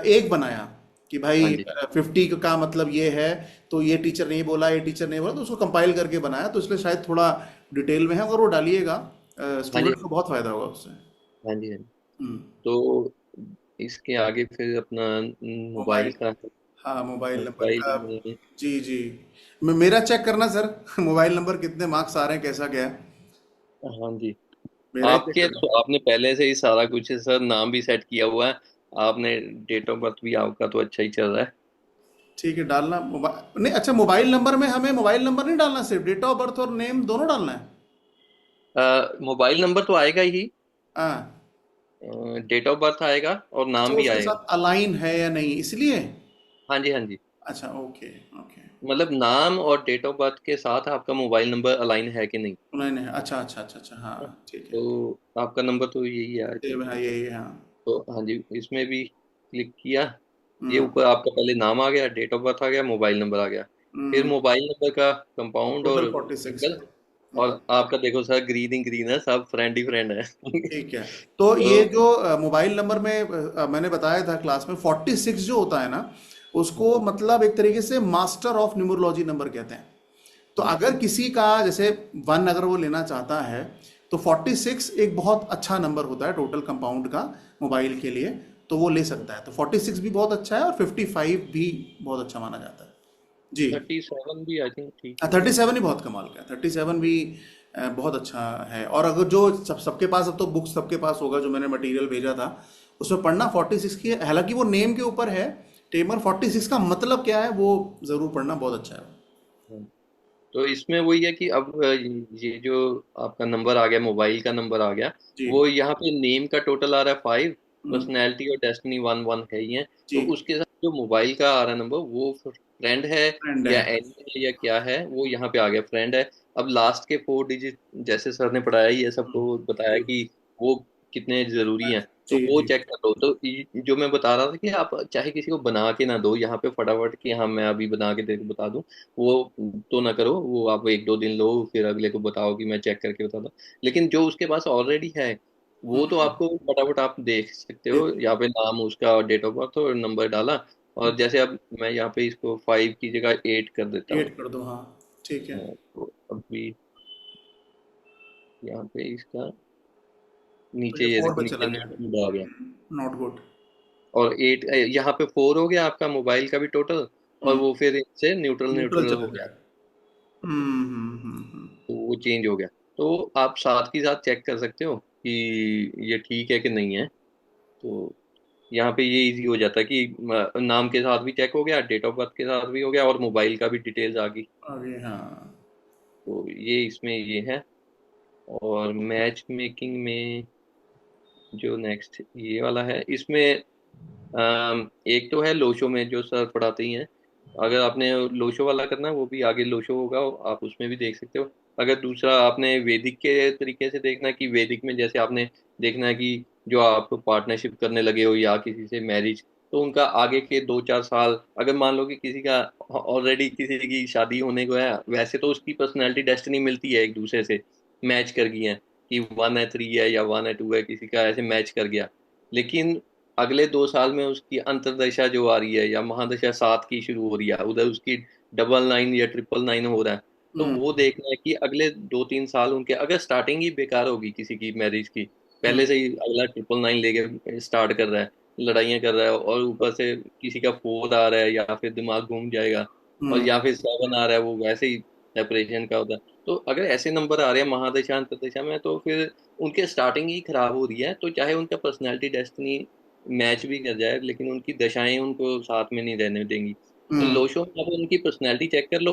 एक बनाया कि हाँ भाई जी, 50 का मतलब ये है, तो ये टीचर नहीं बोला, ये टीचर नहीं बोला, तो उसको कंपाइल करके बनाया, तो इसलिए शायद थोड़ा डिटेल में है। अगर वो डालिएगा हाँ जी, स्टूडेंट को बहुत फायदा होगा उससे। हाँ जी, हाँ जी। हम्म। तो इसके आगे फिर अपना मोबाइल मोबाइल। का है। हाँ, मोबाइल नंबर मोबाइल का। में, जी जी। मेरा चेक करना सर। मोबाइल नंबर कितने मार्क्स आ रहे हैं, कैसा क्या है, हाँ जी। मेरा ही चेक आपके करना। तो आपने पहले से ही सारा कुछ सर नाम भी सेट किया हुआ है, आपने डेट ऑफ बर्थ भी आपका तो अच्छा ही चल रहा है। ठीक है, डालना मोबाइल नहीं, अच्छा मोबाइल नंबर में हमें मोबाइल नंबर नहीं डालना, सिर्फ डेट ऑफ बर्थ और नेम दोनों डालना है। मोबाइल नंबर तो आएगा ही, हाँ। डेट ऑफ बर्थ आएगा और अच्छा, नाम भी उसके आएगा। साथ अलाइन है या नहीं, इसलिए। हाँ जी, हाँ जी। अच्छा, ओके। ओके। मतलब नाम और डेट ऑफ बर्थ के साथ आपका मोबाइल नंबर अलाइन है कि नहीं। अलाइन है, अच्छा अच्छा अच्छा अच्छा, हाँ ठीक है। तो आपका नंबर तो यही है आई थिंक। हाँ, यही है, हाँ। तो हाँ जी, इसमें भी क्लिक किया, ये हम्म। ऊपर आपका पहले नाम आ गया, डेट ऑफ बर्थ आ गया, मोबाइल नंबर आ गया। फिर हम्म। मोबाइल नंबर का कंपाउंड टोटल और 46 है। सिंगल। और आपका देखो सर, ग्रीन ही ग्रीन है, सब फ्रेंड ही फ्रेंड है। ठीक है। तो ये तो जो मोबाइल नंबर में मैंने बताया था क्लास में, 46 जो होता है ना, उसको मतलब एक तरीके से मास्टर ऑफ न्यूमरोलॉजी नंबर कहते हैं। तो हाँ अगर किसी का जैसे वन अगर वो लेना चाहता है, तो 46 एक बहुत अच्छा नंबर होता है टोटल कंपाउंड का मोबाइल के लिए, तो वो ले सकता है। तो 46 भी बहुत अच्छा है, और 55 भी बहुत अच्छा माना जाता है। जी। 37 भी आई थिंक ठीक ही थर्टी होगा। सेवन ही बहुत कमाल का है, 37 भी बहुत अच्छा है। और अगर जो सबके पास, अब तो बुक्स सबके पास होगा, जो मैंने मटेरियल भेजा था उसमें पढ़ना 46 की है, हालांकि वो नेम के ऊपर है, टेमर 46 का मतलब क्या है वो जरूर पढ़ना, बहुत अच्छा है। हाँ। तो इसमें वही है कि अब ये जो आपका नंबर आ गया, मोबाइल का नंबर आ गया, जी। वो यहाँ पे नेम का टोटल आ रहा है 5, हम्म, पर्सनैलिटी और डेस्टिनी 1-1 है ही है। तो जी। उसके साथ जो मोबाइल का आ रहा है नंबर वो फ्रेंड है फ्रेंड है। या एनिमी है या क्या है, वो यहाँ पे आ गया फ्रेंड है। अब लास्ट के 4 डिजिट जैसे सर ने पढ़ाया, ये सबको बताया जी कि वो कितने जरूरी हैं, तो जी वो जी। चेक कर लो। तो जो मैं बता रहा था कि आप चाहे किसी को बना के ना दो यहाँ पे फटाफट कि हाँ मैं अभी बना के तेरे को बता दूं, वो तो ना करो। वो आप 1-2 दिन लो, फिर अगले को बताओ कि मैं चेक करके बता दूं। लेकिन जो उसके पास ऑलरेडी है वो तो हम्म, आपको फटाफट आप देख सकते हो। देख यहाँ पे नाम उसका, डेट ऑफ बर्थ और नंबर डाला, और जैसे अब मैं यहाँ पे इसको 5 की जगह 8 कर देता हूँ। एड कर दो, हाँ ठीक है। हाँ, तो अभी यहाँ पे इसका तो नीचे ये ये 4 देखो, पे चला नीचे गया। नोट मोड आ गया। Not good. और 8 यहाँ पे 4 हो गया आपका मोबाइल का भी टोटल, और वो फिर इससे न्यूट्रल न्यूट्रल न्यूट्रल हो चला गया। गया। तो वो चेंज हो गया। तो आप साथ के साथ चेक कर सकते हो कि ये ठीक है कि नहीं है। तो यहाँ पे ये इजी हो जाता है कि नाम के साथ भी चेक हो गया, डेट ऑफ बर्थ के साथ भी हो गया, और मोबाइल का भी डिटेल्स आ गई। आगे हाँ। तो ये इसमें ये है। और मैच मेकिंग में जो नेक्स्ट ये वाला है, इसमें एक तो है लोशो में जो सर पढ़ाते ही हैं। अगर आपने लोशो वाला करना है वो भी आगे लोशो होगा, आप उसमें भी देख सकते हो। अगर दूसरा आपने वैदिक के तरीके से देखना है कि वैदिक में जैसे आपने देखना है कि जो आप पार्टनरशिप करने लगे हो या किसी से मैरिज, तो उनका आगे के 2-4 साल, अगर मान लो कि किसी का ऑलरेडी किसी की शादी होने को है, वैसे तो उसकी पर्सनैलिटी डेस्टिनी मिलती है एक दूसरे से, मैच कर गई है कि 1 है 3 है या 1 है 2 है, किसी का ऐसे मैच कर गया। लेकिन अगले 2 साल में उसकी अंतरदशा जो आ रही है या महादशा 7 की शुरू हो रही है, उधर उसकी 99 या 999 हो रहा है। तो वो हम्म देखना है कि अगले 2-3 साल उनके, अगर स्टार्टिंग ही बेकार होगी किसी की मैरिज की, हम्म पहले से ही अगला 999 लेके स्टार्ट कर रहा है, लड़ाइयाँ कर रहा है, और ऊपर से किसी का फोन आ रहा है या फिर दिमाग घूम जाएगा, और या हम्म फिर 7 आ रहा है, वो वैसे ही सेपरेशन का होता है। तो अगर ऐसे नंबर आ रहे हैं महादशा अंतरदशा में, तो फिर उनके स्टार्टिंग ही खराब हो रही है। तो चाहे उनका पर्सनैलिटी डेस्टिनी मैच भी कर जाए, लेकिन उनकी दशाएं उनको साथ में नहीं रहने देंगी। तो हम्म लोशो में आप उनकी पर्सनैलिटी चेक कर लो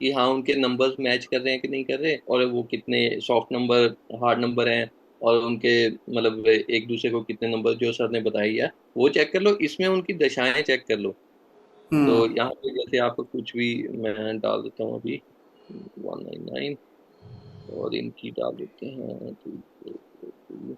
कि हाँ उनके नंबर्स मैच कर रहे हैं कि नहीं कर रहे, और वो कितने सॉफ्ट नंबर, हार्ड नंबर हैं, और उनके मतलब एक दूसरे को कितने नंबर जो सर ने बताई है वो चेक कर लो। इसमें उनकी दशाएं चेक कर लो। तो हम्म। यहाँ पे जैसे आप कुछ भी, मैं डाल देता हूँ अभी 199, और इनकी डाल देते हैं 2, 4, 4, 2।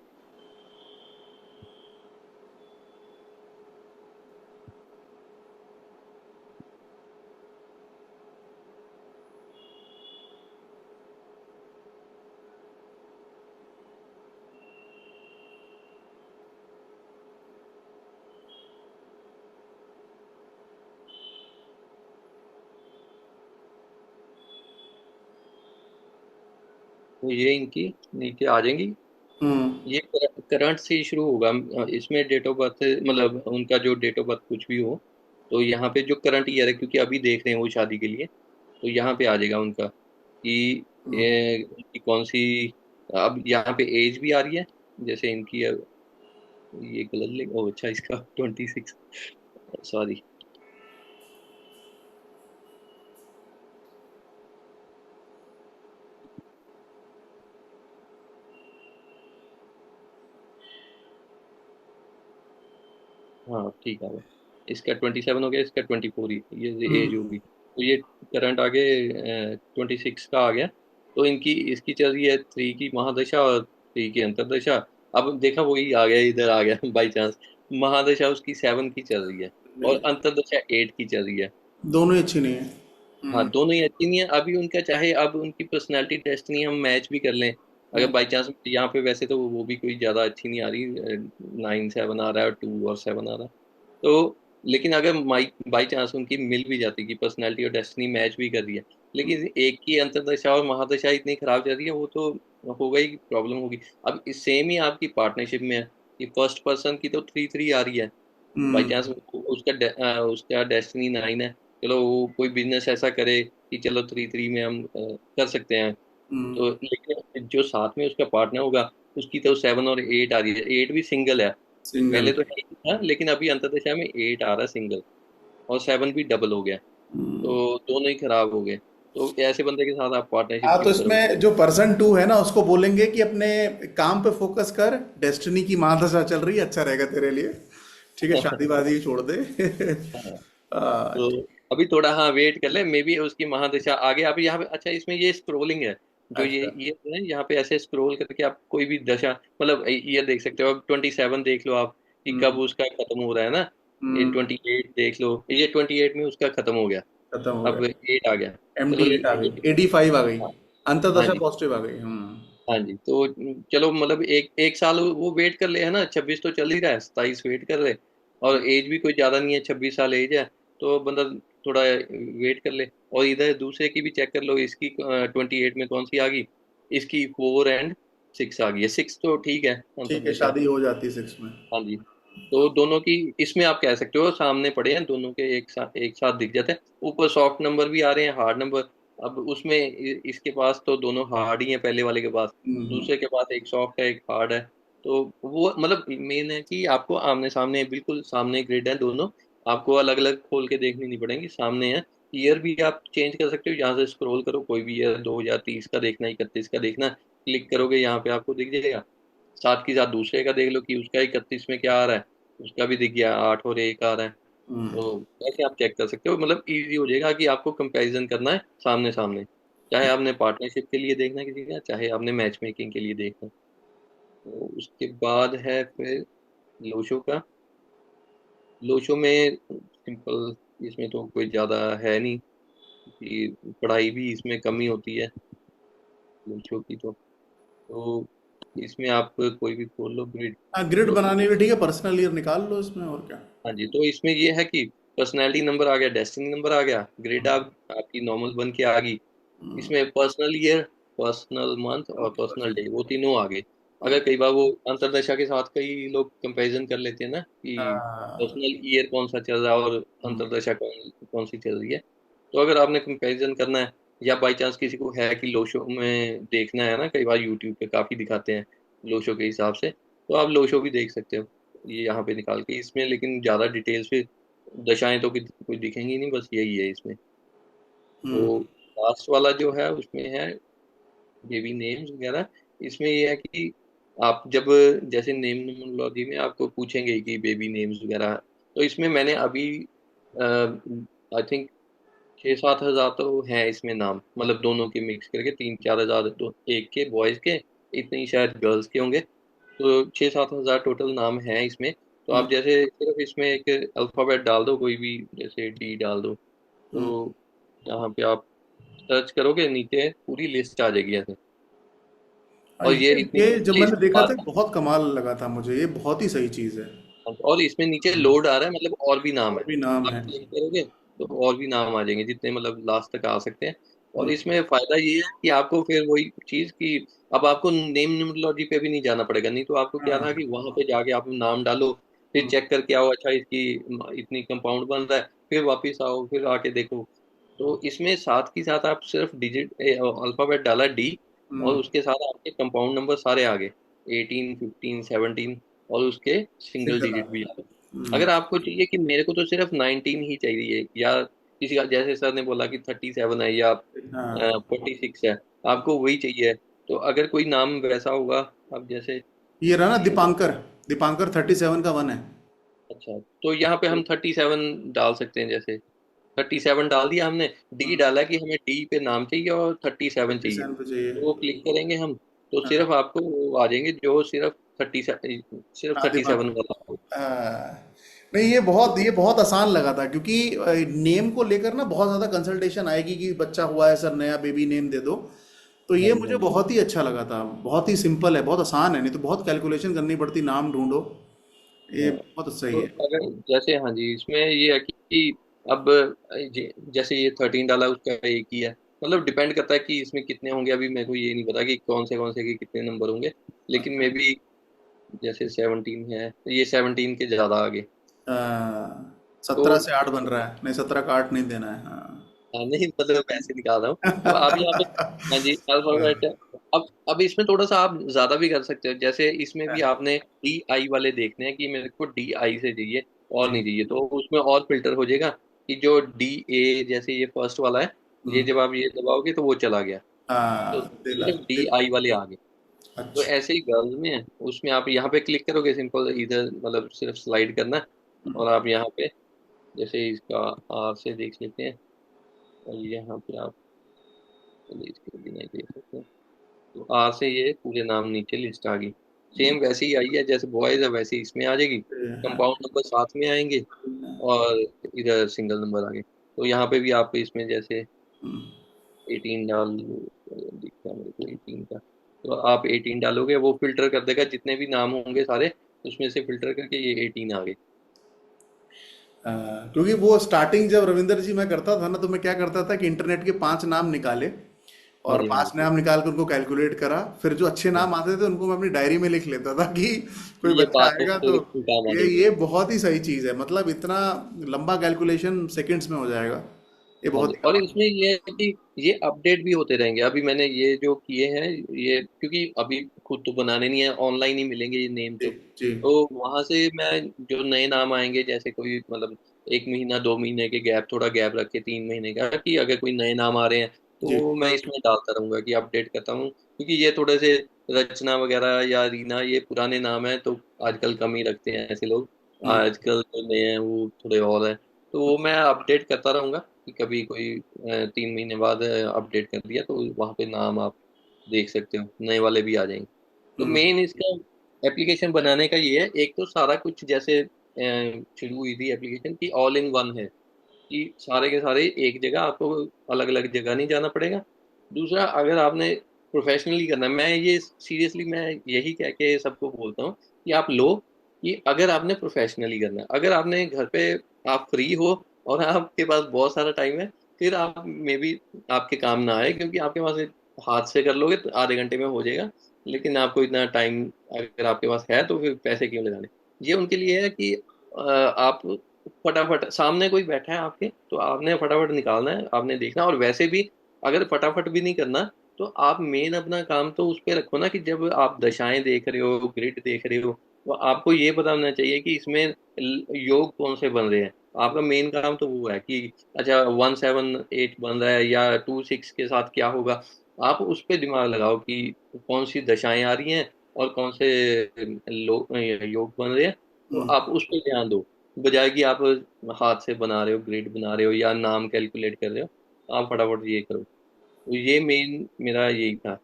तो ये इनकी नीचे आ जाएंगी। हम्म ये करंट से ही शुरू होगा। इसमें डेट ऑफ बर्थ मतलब उनका जो डेट ऑफ बर्थ कुछ भी हो, तो यहाँ पे जो करंट ईयर है, क्योंकि अभी देख रहे हैं वो शादी के लिए, तो यहाँ पे आ जाएगा उनका कि उनकी कौन सी, अब यहाँ पे एज भी आ रही है। जैसे इनकी ये गलत लिख, ओ अच्छा इसका 26, सॉरी। हाँ ठीक है। इसका 27 हो गया, इसका 24 ही ये एज हम्म होगी। तो ये करंट आगे 26 का आ गया। तो इनकी इसकी चल रही है 3 की महादशा और 3 की अंतरदशा। अब देखा वही आ गया, इधर आ गया बाई चांस। महादशा उसकी 7 की चल रही है, और अंतरदशा 8 की चल रही है। दोनों ही अच्छी नहीं है। हाँ हम्म दोनों ही अच्छी नहीं है। अभी उनका चाहे अब उनकी पर्सनैलिटी डेस्टिनी हम मैच भी कर लें, अगर हम्म बाई चांस यहाँ पे, वैसे तो वो भी कोई ज़्यादा अच्छी नहीं आ रही, 9-7 आ रहा है और 2 और 7 आ रहा है। तो लेकिन अगर बाई चांस उनकी मिल भी जाती कि पर्सनैलिटी और डेस्टिनी मैच भी कर रही है, लेकिन एक की अंतरदशा और महादशा इतनी खराब जा रही है, वो तो होगा ही, प्रॉब्लम होगी। अब सेम ही आपकी पार्टनरशिप में है कि फर्स्ट पर्सन की तो 3-3 आ रही है, बाई चांस हम्म उसका डेस्टिनी 9 है। चलो वो कोई बिजनेस ऐसा करे कि चलो 3-3 में हम कर सकते हैं। हम्म। तो लेकिन जो साथ में उसका पार्टनर होगा, उसकी तो 7 और 8 आ रही है। 8 भी सिंगल है, सिंगल। पहले तो है ही था, लेकिन अभी अंतरदशा में 8 आ रहा है सिंगल, और 7 भी डबल हो गया। तो दोनों ही खराब हो गए। तो ऐसे बंदे के साथ आप पार्टनरशिप हाँ, तो क्यों करोगे? इसमें जो पर्सन टू है ना, उसको बोलेंगे कि अपने काम पे फोकस कर, डेस्टिनी की महादशा चल रही है, अच्छा रहेगा तेरे लिए। ठीक है, शादी वादी छोड़ दे। हाँ, आ, तो अभी थोड़ा हाँ वेट कर ले, मे बी उसकी महादशा आगे। आप यहाँ पे अच्छा, इसमें ये स्क्रोलिंग है, जो अच्छा। ये है यहाँ पे ऐसे स्क्रोल करके आप कोई भी दशा, मतलब ये देख सकते हो। अब 27 देख लो आप कि कब हम्म। उसका खत्म हो रहा है ना। ये हम्म। 28 देख लो, ये 28 में उसका खत्म हो गया, खत्म हो गया। अब 8 आ गया। एम चलो डी एट आ गई, एडी फाइव आ गई, हाँ, हाँ अंतरदशा जी, पॉजिटिव आ गई। हम्म। हाँ जी। तो चलो मतलब एक एक साल वो वेट कर ले, है ना। 26 तो चल ही रहा है, 27 वेट कर ले। और एज भी कोई ज्यादा नहीं है, 26 साल एज है। तो बंदा थोड़ा वेट कर ले। और इधर दूसरे की भी चेक कर लो, इसकी 28 में कौन सी आ गई, इसकी 4 और 6 आ गई है। 6 तो ठीक है, ठीक है, अंतरदशा। शादी हो जाती है 6 में। हाँ जी। तो दोनों की इसमें आप कह सकते हो सामने पड़े हैं दोनों के, एक साथ दिख जाते हैं। ऊपर सॉफ्ट नंबर भी आ रहे हैं, हार्ड नंबर। अब उसमें इसके पास तो दोनों हार्ड ही हैं, पहले वाले के पास। हम्म। दूसरे के पास एक सॉफ्ट है, एक हार्ड है। तो वो मतलब मेन है कि आपको आमने सामने, बिल्कुल सामने ग्रिड है दोनों। आपको अलग अलग खोल के देखनी नहीं पड़ेंगी, सामने है। ईयर भी आप चेंज कर सकते हो, यहाँ से स्क्रॉल करो, कोई भी ईयर 2030 का देखना, 31 का देखना, क्लिक करोगे यहाँ पे आपको दिख जाएगा। साथ के साथ दूसरे का देख लो कि उसका 31 में क्या आ रहा है, उसका भी दिख गया, 8 और 1 आ रहा है। हम्म। तो ऐसे आप चेक कर सकते हो, मतलब इजी हो जाएगा कि आपको कंपैरिजन करना है सामने सामने। चाहे आपने पार्टनरशिप के लिए देखना है किसी का, चाहे आपने मैच मेकिंग के लिए देखना है। तो उसके बाद है फिर लोशो का। लोशो में सिंपल, इसमें तो कोई ज़्यादा है नहीं कि पढ़ाई भी इसमें कम ही होती है लोशो की। तो इसमें आप कोई भी खोल लो ग्रिड। हाँ, ग्रिड बनानी भी ठीक है, पर्सनल ईयर निकाल लो इसमें, और क्या। हाँ जी, तो इसमें ये है कि पर्सनैलिटी नंबर आ गया, डेस्टिनी नंबर आ गया, ग्रेड आप आपकी नॉर्मल बन के आ गई। इसमें पर्सनल ईयर, पर्सनल मंथ और ओके, पर्सनल डे, पर्सनल। वो तीनों आ गए। अगर कई बार वो अंतरदशा के साथ कई लोग कंपैरिजन कर लेते हैं ना कि हाँ। पर्सनल ईयर कौन सा चल रहा है और हम्म। अंतरदशा कौन कौन सी चल रही है। तो अगर आपने कंपैरिजन करना है, या बाई चांस किसी को है कि लोशो में देखना है ना, कई बार यूट्यूब पे काफी दिखाते हैं लोशो के हिसाब से, तो आप लोशो भी देख सकते हो ये यहाँ पे निकाल के इसमें। लेकिन ज्यादा डिटेल्स पे दशाएं तो कुछ दिखेंगी नहीं, बस यही है इसमें। हम्म। तो लास्ट वाला जो है उसमें है बेबी नेम्स वगैरह। इसमें ये है कि आप जब, जैसे नेम न्यूमरोलॉजी में आपको पूछेंगे कि बेबी नेम्स वगैरह, तो इसमें मैंने अभी आई थिंक 6-7 हज़ार तो है इसमें नाम, मतलब दोनों के मिक्स करके 3-4 हज़ार, तो एक के बॉयज के, इतने ही शायद गर्ल्स के होंगे। तो 6-7 हज़ार टोटल नाम है इसमें। तो हम्म। आप जैसे सिर्फ इसमें एक अल्फ़ाबेट डाल दो, कोई भी, जैसे डी डाल दो। हम्म। तो यहाँ पे आप सर्च करोगे, नीचे पूरी लिस्ट आ जाएगी ऐसे। हाँ, और ये इतनी ये जब मैंने लिस्ट देखा था बार, बहुत कमाल लगा था मुझे, ये बहुत ही सही चीज है। और इसमें नीचे लोड आ रहा है, मतलब और भी नाम और है। भी नाम आप है। क्लिक करोगे तो और भी नाम आ जाएंगे, जितने मतलब लास्ट तक आ सकते हैं। और हम्म। इसमें फायदा ये है कि आपको फिर वही चीज की, अब आपको नेम न्यूमरोलॉजी पे भी नहीं जाना पड़ेगा। नहीं तो आपको क्या था हाँ। कि वहां पे जाके आप नाम डालो, फिर हम्म। चेक करके आओ, अच्छा इसकी इतनी कंपाउंड बन रहा है, फिर वापस आओ, फिर आके देखो। तो इसमें साथ ही साथ आप सिर्फ डिजिट अल्फाबेट डाला डी, और हम्म। उसके साथ आपके कंपाउंड नंबर सारे आ गए, 18, 15, 17, और उसके सिंगल सिंगल आ डिजिट भी आ गया। गए। अगर आपको चाहिए कि मेरे को तो सिर्फ 19 ही चाहिए, या किसी का जैसे सर ने बोला कि 37 है या हाँ, 46 है, आपको वही चाहिए, तो अगर कोई नाम वैसा होगा, अब जैसे ये रहा ना दीपांकर, दीपांकर 37 का 1 है। अच्छा, तो यहाँ पे हम 37 डाल सकते हैं। जैसे 37 डाल दिया हमने, डी डाला कि हमें डी पे नाम चाहिए और 37 चाहिए, 37 पे चाहिए। तो वो क्लिक करेंगे हम, तो हाँ। सिर्फ आपको वो आ जाएंगे जो सिर्फ 37, सिर्फ हाँ, 37 दीपांकर। वाला। नहीं, ये बहुत आसान लगा था, क्योंकि नेम को लेकर ना बहुत ज़्यादा कंसल्टेशन आएगी कि बच्चा हुआ है सर, नया बेबी नेम दे दो। तो हाँ ये जी, हाँ मुझे जी। बहुत ही अच्छा लगा था, बहुत ही सिंपल है, बहुत आसान है, नहीं तो बहुत कैलकुलेशन करनी पड़ती, नाम ढूंढो। ये हाँ, बहुत सही तो है। अगर जैसे, हाँ जी, इसमें ये है कि अब जैसे ये 13 डाला, उसका एक ही है। मतलब डिपेंड करता है कि इसमें कितने होंगे, अभी मेरे को ये नहीं पता कि कौन से के कितने नंबर होंगे। लेकिन मे बी जैसे 17 है, तो ये 17 के ज्यादा आगे। 17 तो से 8 बन रहा है, नहीं 17 का 8 नहीं देना है। हाँ, नहीं मतलब ऐसे निकाल रहा हूँ। तो आप यहाँ पे, हाँ जी, अल्फाबेट। अब इसमें थोड़ा सा आप ज्यादा भी कर सकते हो, जैसे इसमें भी हाँ, आपने डी आई वाले देखने हैं कि मेरे को डी आई से चाहिए और जी। नहीं चाहिए, तो उसमें और फिल्टर हो जाएगा कि जो डी ए, जैसे ये फर्स्ट वाला है, ये जब आप ये दबाओगे तो वो चला गया, तो हाँ, सिर्फ डी आई वाले आ गए। तो अच्छा। ऐसे ही गर्ल्स में है, उसमें आप यहाँ पे क्लिक करोगे, सिंपल इधर मतलब सिर्फ स्लाइड करना है, और आप यहाँ पे जैसे इसका आर से देख लेते हैं, और यहाँ पे आप चलिए इसके भी नहीं देख सकते हैं। तो आर से ये पूरे नाम नीचे लिस्ट आ गई, सेम वैसे ही आई है जैसे बॉयज है वैसे ही इसमें आ जाएगी। हाँ, कंपाउंड नंबर साथ में आएंगे, और इधर सिंगल नंबर आ गए। तो यहाँ पे भी आप इसमें जैसे 18 डाल, दिख रहा है मेरे को 18 का, तो आप 18 डालोगे, वो फिल्टर कर देगा जितने भी नाम होंगे सारे, उसमें से फिल्टर करके ये 18 आ गए। क्योंकि वो स्टार्टिंग जब रविंदर जी मैं करता था ना, तो मैं क्या करता था कि इंटरनेट के 5 नाम निकाले, हाँ और जी, हाँ जी, 5 नाम निकाल कर उनको कैलकुलेट करा, फिर जो अच्छे हाँ। नाम आते थे उनको मैं अपनी डायरी में लिख लेता था कि कोई ये बच्चा बात तो आएगा तो काम आ जाएगी। ये बहुत ही सही चीज़ है, मतलब इतना लंबा कैलकुलेशन सेकंड्स में हो जाएगा, ये हाँ बहुत जी, ही और कमाल इसमें ये है कि ये अपडेट भी होते रहेंगे। अभी मैंने ये जो किए हैं, ये क्योंकि अभी खुद तो बनाने नहीं है, ऑनलाइन ही मिलेंगे ये नेम है। जी जी। तो वहां से मैं जो नए नाम आएंगे, जैसे कोई मतलब 1 महीना 2 महीने के गैप, थोड़ा गैप रख के 3 महीने का, कि अगर कोई नए नाम आ रहे हैं तो जी वो मैं इसमें डालता रहूंगा कि अपडेट करता हूँ, क्योंकि ये थोड़े से रचना वगैरह या रीना ये पुराने नाम है, तो आजकल कम ही रखते हैं ऐसे लोग। हम्म, आजकल जो नए हैं वो थोड़े और हैं, तो वो मैं अपडेट करता रहूंगा कि कभी कोई 3 महीने बाद अपडेट कर दिया तो वहाँ पे नाम आप देख सकते हो, नए वाले भी आ जाएंगे। तो हम्म, मेन इसका एप्लीकेशन बनाने का ये है, एक तो सारा कुछ जैसे शुरू हुई थी एप्लीकेशन की, ऑल इन वन है कि सारे के सारे एक जगह, आपको अलग अलग जगह नहीं जाना पड़ेगा। दूसरा, अगर आपने प्रोफेशनली करना है, मैं ये सीरियसली मैं यही कह के सबको बोलता हूँ कि आप लो, कि अगर आपने प्रोफेशनली करना है, अगर आपने घर पे आप फ्री हो और आपके पास बहुत सारा टाइम है, फिर आप मे बी आपके काम ना आए, क्योंकि आपके पास हाथ से कर लोगे तो आधे घंटे में हो जाएगा। लेकिन आपको इतना टाइम अगर आपके पास है तो फिर पैसे क्यों लगाने। ये उनके लिए है कि आप फटाफट, सामने कोई बैठा है आपके तो आपने फटाफट निकालना है, आपने देखना। और वैसे भी अगर फटाफट भी नहीं करना, तो आप मेन अपना काम तो उस पे रखो ना, कि जब आप दशाएं देख रहे हो, ग्रिड देख रहे हो, तो आपको ये पता होना चाहिए कि इसमें योग कौन से बन रहे हैं। आपका मेन काम तो वो है कि अच्छा 1 7 8 बन रहा है या 2 6 के साथ क्या होगा। आप उस पे दिमाग लगाओ कि कौन सी दशाएं आ रही हैं और कौन से योग बन रहे हैं, तो हम्म, आप उस पर ध्यान दो, बजाय कि आप हाथ से बना रहे हो, ग्रिड बना रहे हो या नाम कैलकुलेट कर रहे हो। आप फटाफट ये करो, तो ये मेन मेरा यही था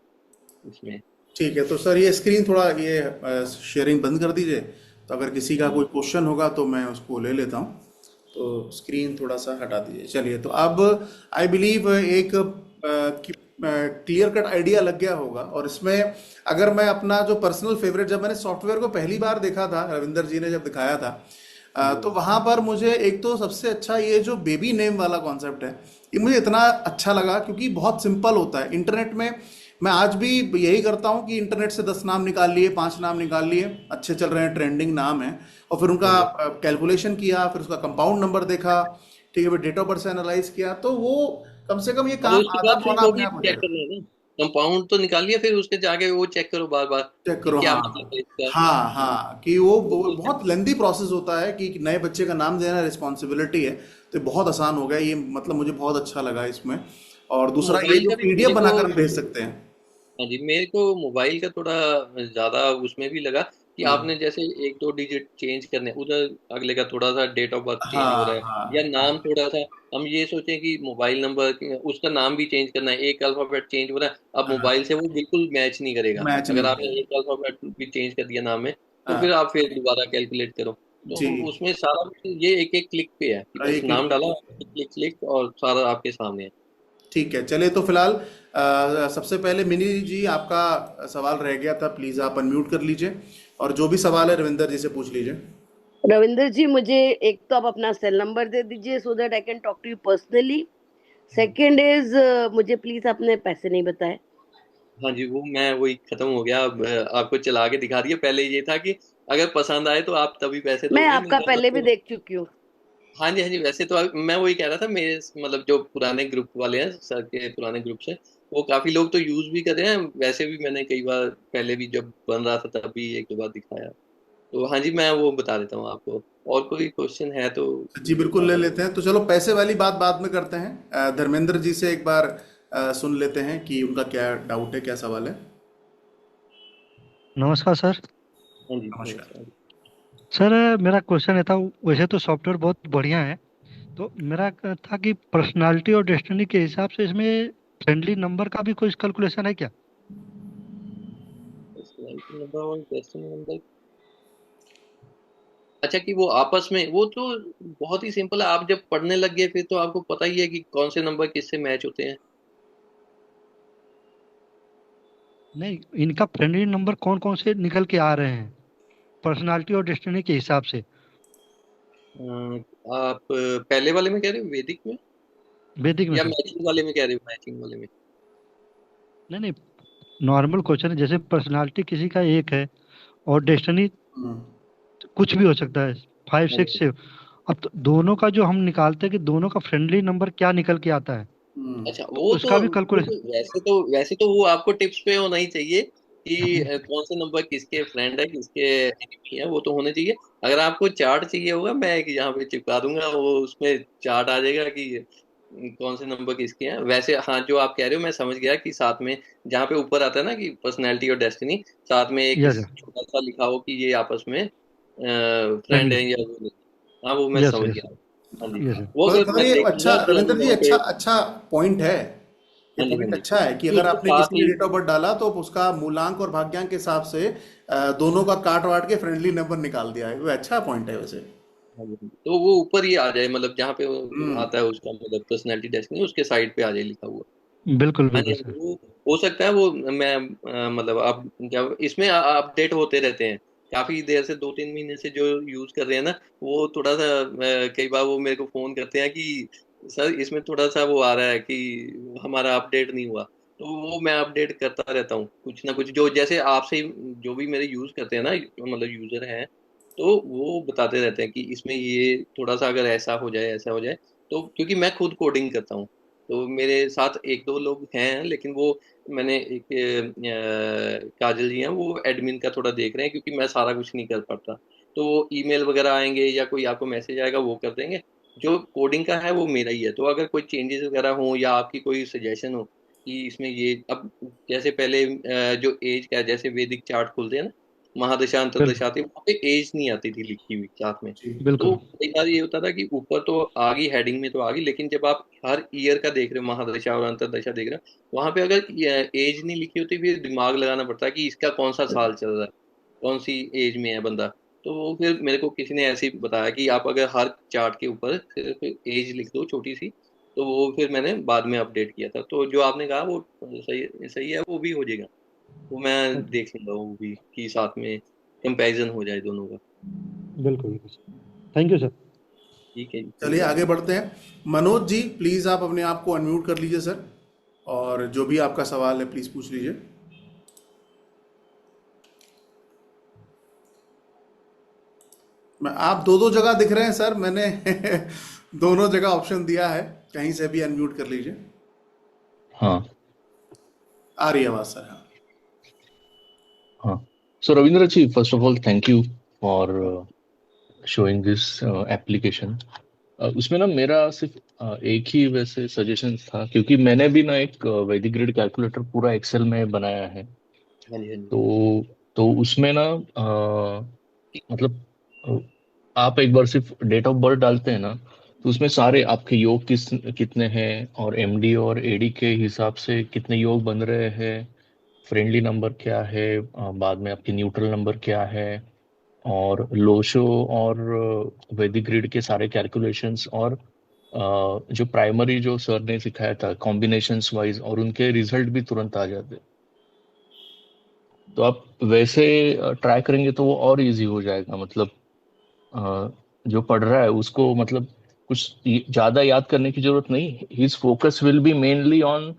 इसमें। ठीक है। तो सर ये स्क्रीन थोड़ा ये शेयरिंग बंद कर दीजिए, तो अगर किसी का कोई क्वेश्चन होगा तो मैं उसको ले लेता हूँ। तो स्क्रीन थोड़ा सा हटा दीजिए। चलिए, तो अब आई बिलीव एक क्लियर कट आइडिया लग गया होगा। और इसमें अगर मैं अपना जो पर्सनल फेवरेट, जब मैंने सॉफ्टवेयर को पहली बार देखा था, रविंदर जी ने जब दिखाया था, तो वहां पर मुझे एक तो सबसे अच्छा ये जो बेबी नेम वाला कॉन्सेप्ट है, ये मुझे इतना अच्छा लगा, क्योंकि बहुत सिंपल होता है। इंटरनेट में मैं आज भी यही करता हूँ कि इंटरनेट से 10 नाम निकाल लिए, 5 नाम निकाल लिए, अच्छे चल रहे हैं, ट्रेंडिंग नाम है, और फिर उनका हाँ जी, कैलकुलेशन किया, फिर उसका कंपाउंड नंबर देखा, ठीक है, फिर डेट ऑफ बर्थ से एनालाइज किया, तो वो कम से कम ये और काम उसके आधा बाद फिर पौना वो अपने भी आप हो चेक जाएगा। करना है ना, कंपाउंड तो निकालिए, फिर उसके जाके वो चेक करो बार बार चेक कि करो, क्या हाँ। मतलब है इसका। हाँ हाँ, कि वो वो बहुत लेंदी प्रोसेस होता है कि नए बच्चे का नाम देना रिस्पॉन्सिबिलिटी है, तो ये बहुत आसान हो गया ये, मतलब मुझे बहुत अच्छा लगा इसमें। और दूसरा ये मोबाइल जो का भी पीडीएफ मेरे को, बनाकर हम भेज सकते हैं। हाँ जी, मेरे को मोबाइल का थोड़ा ज्यादा उसमें भी लगा कि हम्म, आपने जैसे 1 2 डिजिट चेंज करने, उधर अगले का थोड़ा सा डेट ऑफ बर्थ चेंज हो हाँ रहा है या हाँ नाम हाँ थोड़ा सा, हम ये सोचें कि मोबाइल नंबर उसका नाम भी चेंज करना है, एक अल्फाबेट चेंज हो रहा है, अब मोबाइल हाँ, से वो बिल्कुल मैच नहीं करेगा। मैच नहीं अगर आपने करेगा। एक अल्फाबेट भी चेंज कर दिया नाम में, तो फिर हाँ आप फिर दोबारा कैलकुलेट करो। तो जी। उसमें सारा ये एक एक क्लिक पे है कि बस एक एक नाम डाला, क्लिक क्लिक, और सारा आपके सामने है। ठीक है। चलिए, तो फिलहाल सबसे पहले मिनी जी, आपका सवाल रह गया था, प्लीज आप अनम्यूट कर लीजिए, और जो भी सवाल है रविंदर जी से पूछ लीजिए। रविंदर जी, मुझे एक तो आप अपना सेल नंबर दे दीजिए so that I can talk to you personally. Second is, मुझे प्लीज आपने पैसे नहीं बताए। हाँ जी, वो मैं वही खत्म हो गया, अब आपको चला के दिखा दिया। पहले ये था कि अगर पसंद आए तो आप तभी पैसे मैं दोगे, नहीं आपका तो पहले भी आपको। देख चुकी हूँ। हाँ जी, हाँ जी, वैसे तो मैं वही कह रहा था, मेरे मतलब जो पुराने ग्रुप वाले हैं, सर के पुराने ग्रुप से, वो काफी लोग तो यूज भी कर रहे हैं। वैसे भी मैंने कई बार पहले भी जब बन रहा था तब भी 1 2 बार दिखाया। तो हाँ जी, मैं वो बता देता हूँ आपको। और कोई क्वेश्चन है तो जी बिल्कुल, ले लेते हैं। तो चलो पैसे वाली बात बाद में करते हैं। धर्मेंद्र जी से एक बार सुन लेते हैं कि उनका क्या डाउट है, क्या सवाल है। नमस्कार सर। हाँ जी नमस्कार। नमस्कार। सर मेरा क्वेश्चन ये था, वैसे तो सॉफ्टवेयर बहुत बढ़िया है, तो मेरा था कि पर्सनालिटी और डेस्टिनी के हिसाब से इसमें फ्रेंडली नंबर का भी कुछ कैलकुलेशन है क्या? पर्सनैलिटी नंबर और डेस्टिनी नंबर, अच्छा कि वो आपस में, वो तो बहुत ही सिंपल है। आप जब पढ़ने लग गए फिर तो आपको पता ही है कि कौन से नंबर किससे मैच होते हैं। नहीं, इनका फ्रेंडली नंबर कौन कौन से निकल के आ रहे हैं पर्सनालिटी और डेस्टिनी के हिसाब से? आप पहले वाले में कह रहे हो, वैदिक में, वैदिक में या सर। मैचिंग वाले में कह रहे हो, मैचिंग वाले में? नहीं नहीं, नॉर्मल क्वेश्चन है। जैसे पर्सनालिटी किसी का एक है और डेस्टिनी हम्म। कुछ भी हो सकता है, फाइव हाँ सिक्स जी। से। अब तो दोनों का जो हम निकालते हैं कि दोनों का फ्रेंडली नंबर क्या निकल के आता है, हम्म। अच्छा, तो वो तो उसका भी वो कैलकुलेशन। तो वैसे तो वो आपको टिप्स पे होना ही चाहिए कि कौन से नंबर किसके फ्रेंड है, किसके एनिमी है, वो तो होने चाहिए। अगर आपको चार्ट चाहिए होगा, मैं एक यहाँ पे चिपका दूंगा, वो उसमें चार्ट आ जाएगा कि कौन से नंबर किसके हैं। वैसे हाँ, जो आप कह रहे हो मैं समझ गया कि साथ में जहाँ पे ऊपर आता है ना कि पर्सनैलिटी और डेस्टिनी, साथ में एक यस छोटा सा लिखा हो कि ये आपस में फ्रेंड फ्रेंडली। है या वो नहीं। हाँ, वो मैं यस समझ यस। गया। हाँ जी। यस वो मगर अगर मगर मैं ये अच्छा, देखूंगा कि रविंद्र हम जी, वहाँ अच्छा पे। अच्छा पॉइंट है। ये हाँ जी हाँ पॉइंट जी। अच्छा है कि तो अगर उसके आपने साथ किसी ही, का डेट ऑफ बर्थ डाला तो उसका मूलांक और भाग्यांक के हिसाब से दोनों का काट वाट के फ्रेंडली नंबर निकाल दिया है। वो अच्छा पॉइंट है वैसे। हाँ जी, हाँ जी। तो वो ऊपर ही आ जाए, मतलब जहाँ पे वो हम्म। आता है उसका मतलब पर्सनैलिटी डेस्टिनी, उसके साइड पे आ जाए लिखा हुआ। बिल्कुल हाँ जी बिल्कुल हाँ जी। सर। वो हो सकता है वो, मैं मतलब आप क्या इसमें अपडेट होते रहते हैं काफी देर से, 2-3 महीने से जो यूज कर रहे हैं ना, वो थोड़ा सा कई बार वो मेरे को फोन करते हैं कि सर इसमें थोड़ा सा वो आ रहा है कि हमारा अपडेट नहीं हुआ। तो वो मैं अपडेट करता रहता हूँ कुछ ना कुछ, जो जैसे आपसे जो भी मेरे यूज करते हैं ना, मतलब यूजर हैं, तो वो बताते रहते हैं कि इसमें ये थोड़ा सा अगर ऐसा हो जाए, ऐसा हो जाए। तो क्योंकि मैं खुद कोडिंग करता हूँ, तो मेरे साथ एक दो लोग हैं, लेकिन वो मैंने एक काजल जी हैं, वो एडमिन का थोड़ा देख रहे हैं, क्योंकि मैं सारा कुछ नहीं कर पाता। तो वो ईमेल वगैरह आएंगे या कोई आपको मैसेज आएगा वो कर देंगे। जो कोडिंग का है वो मेरा ही है। तो अगर कोई चेंजेस वगैरह हो या आपकी कोई सजेशन हो कि इसमें ये अब, जैसे पहले जो एज का है, जैसे वैदिक चार्ट खुलते हैं ना, महादशा बिल्कुल अंतरदशा आती है, वहाँ पे एज नहीं आती थी लिखी हुई साथ में। जी। तो बिल्कुल। कई बार ये होता था कि ऊपर तो आ गई, हेडिंग में तो आ गई, लेकिन जब आप हर ईयर का देख रहे हो, महादशा और अंतरदशा देख रहे हो, वहां पे अगर एज नहीं लिखी होती, फिर दिमाग लगाना पड़ता है कि इसका कौन सा साल चल रहा है, कौन सी एज में है बंदा। तो वो फिर मेरे को किसी ने ऐसे ही बताया कि आप अगर हर चार्ट के ऊपर सिर्फ एज लिख दो छोटी सी, तो वो फिर मैंने बाद में अपडेट किया था। तो जो आपने कहा वो सही सही है, वो भी हो जाएगा। वो मैं ओके। देख लूंगा वो भी, कि साथ में कंपैरिजन हो जाए दोनों का। बिल्कुल बिल्कुल सर। Thank you sir. ठीक है जी, कोई चलिए बात आगे नहीं। बढ़ते हैं। मनोज जी प्लीज़ आप अपने आप को अनम्यूट कर लीजिए सर, और जो भी आपका सवाल है प्लीज़ पूछ लीजिए। मैं, आप दो दो जगह दिख रहे हैं सर, मैंने दोनों जगह ऑप्शन दिया है, कहीं से भी अनम्यूट कर लीजिए। हाँ आ रही है आवाज़ सर, हाँ। हाँ। So Ravindra ji, first of all thank you for showing this application. उसमें ना मेरा सिर्फ एक ही वैसे सजेशन था, क्योंकि मैंने भी ना एक वैदिक ग्रिड कैलकुलेटर पूरा एक्सेल में बनाया है। हाँ जी हाँ जी। तो उसमें ना मतलब अ, आप एक बार सिर्फ डेट ऑफ बर्थ डालते हैं ना, तो उसमें सारे आपके योग कितने हैं, और एमडी और एडी के हिसाब से कितने योग बन रहे हैं, फ्रेंडली नंबर क्या है, बाद में आपके न्यूट्रल नंबर क्या है, और लोशो और वैदिक ग्रिड के सारे कैलकुलेशंस, और जो प्राइमरी जो सर ने सिखाया था कॉम्बिनेशंस वाइज, और उनके रिजल्ट भी तुरंत आ जाते। तो आप वैसे ट्राई करेंगे तो वो और इजी हो जाएगा। मतलब अ, जो पढ़ रहा है उसको मतलब कुछ ज्यादा याद करने की जरूरत नहीं। His focus will be mainly on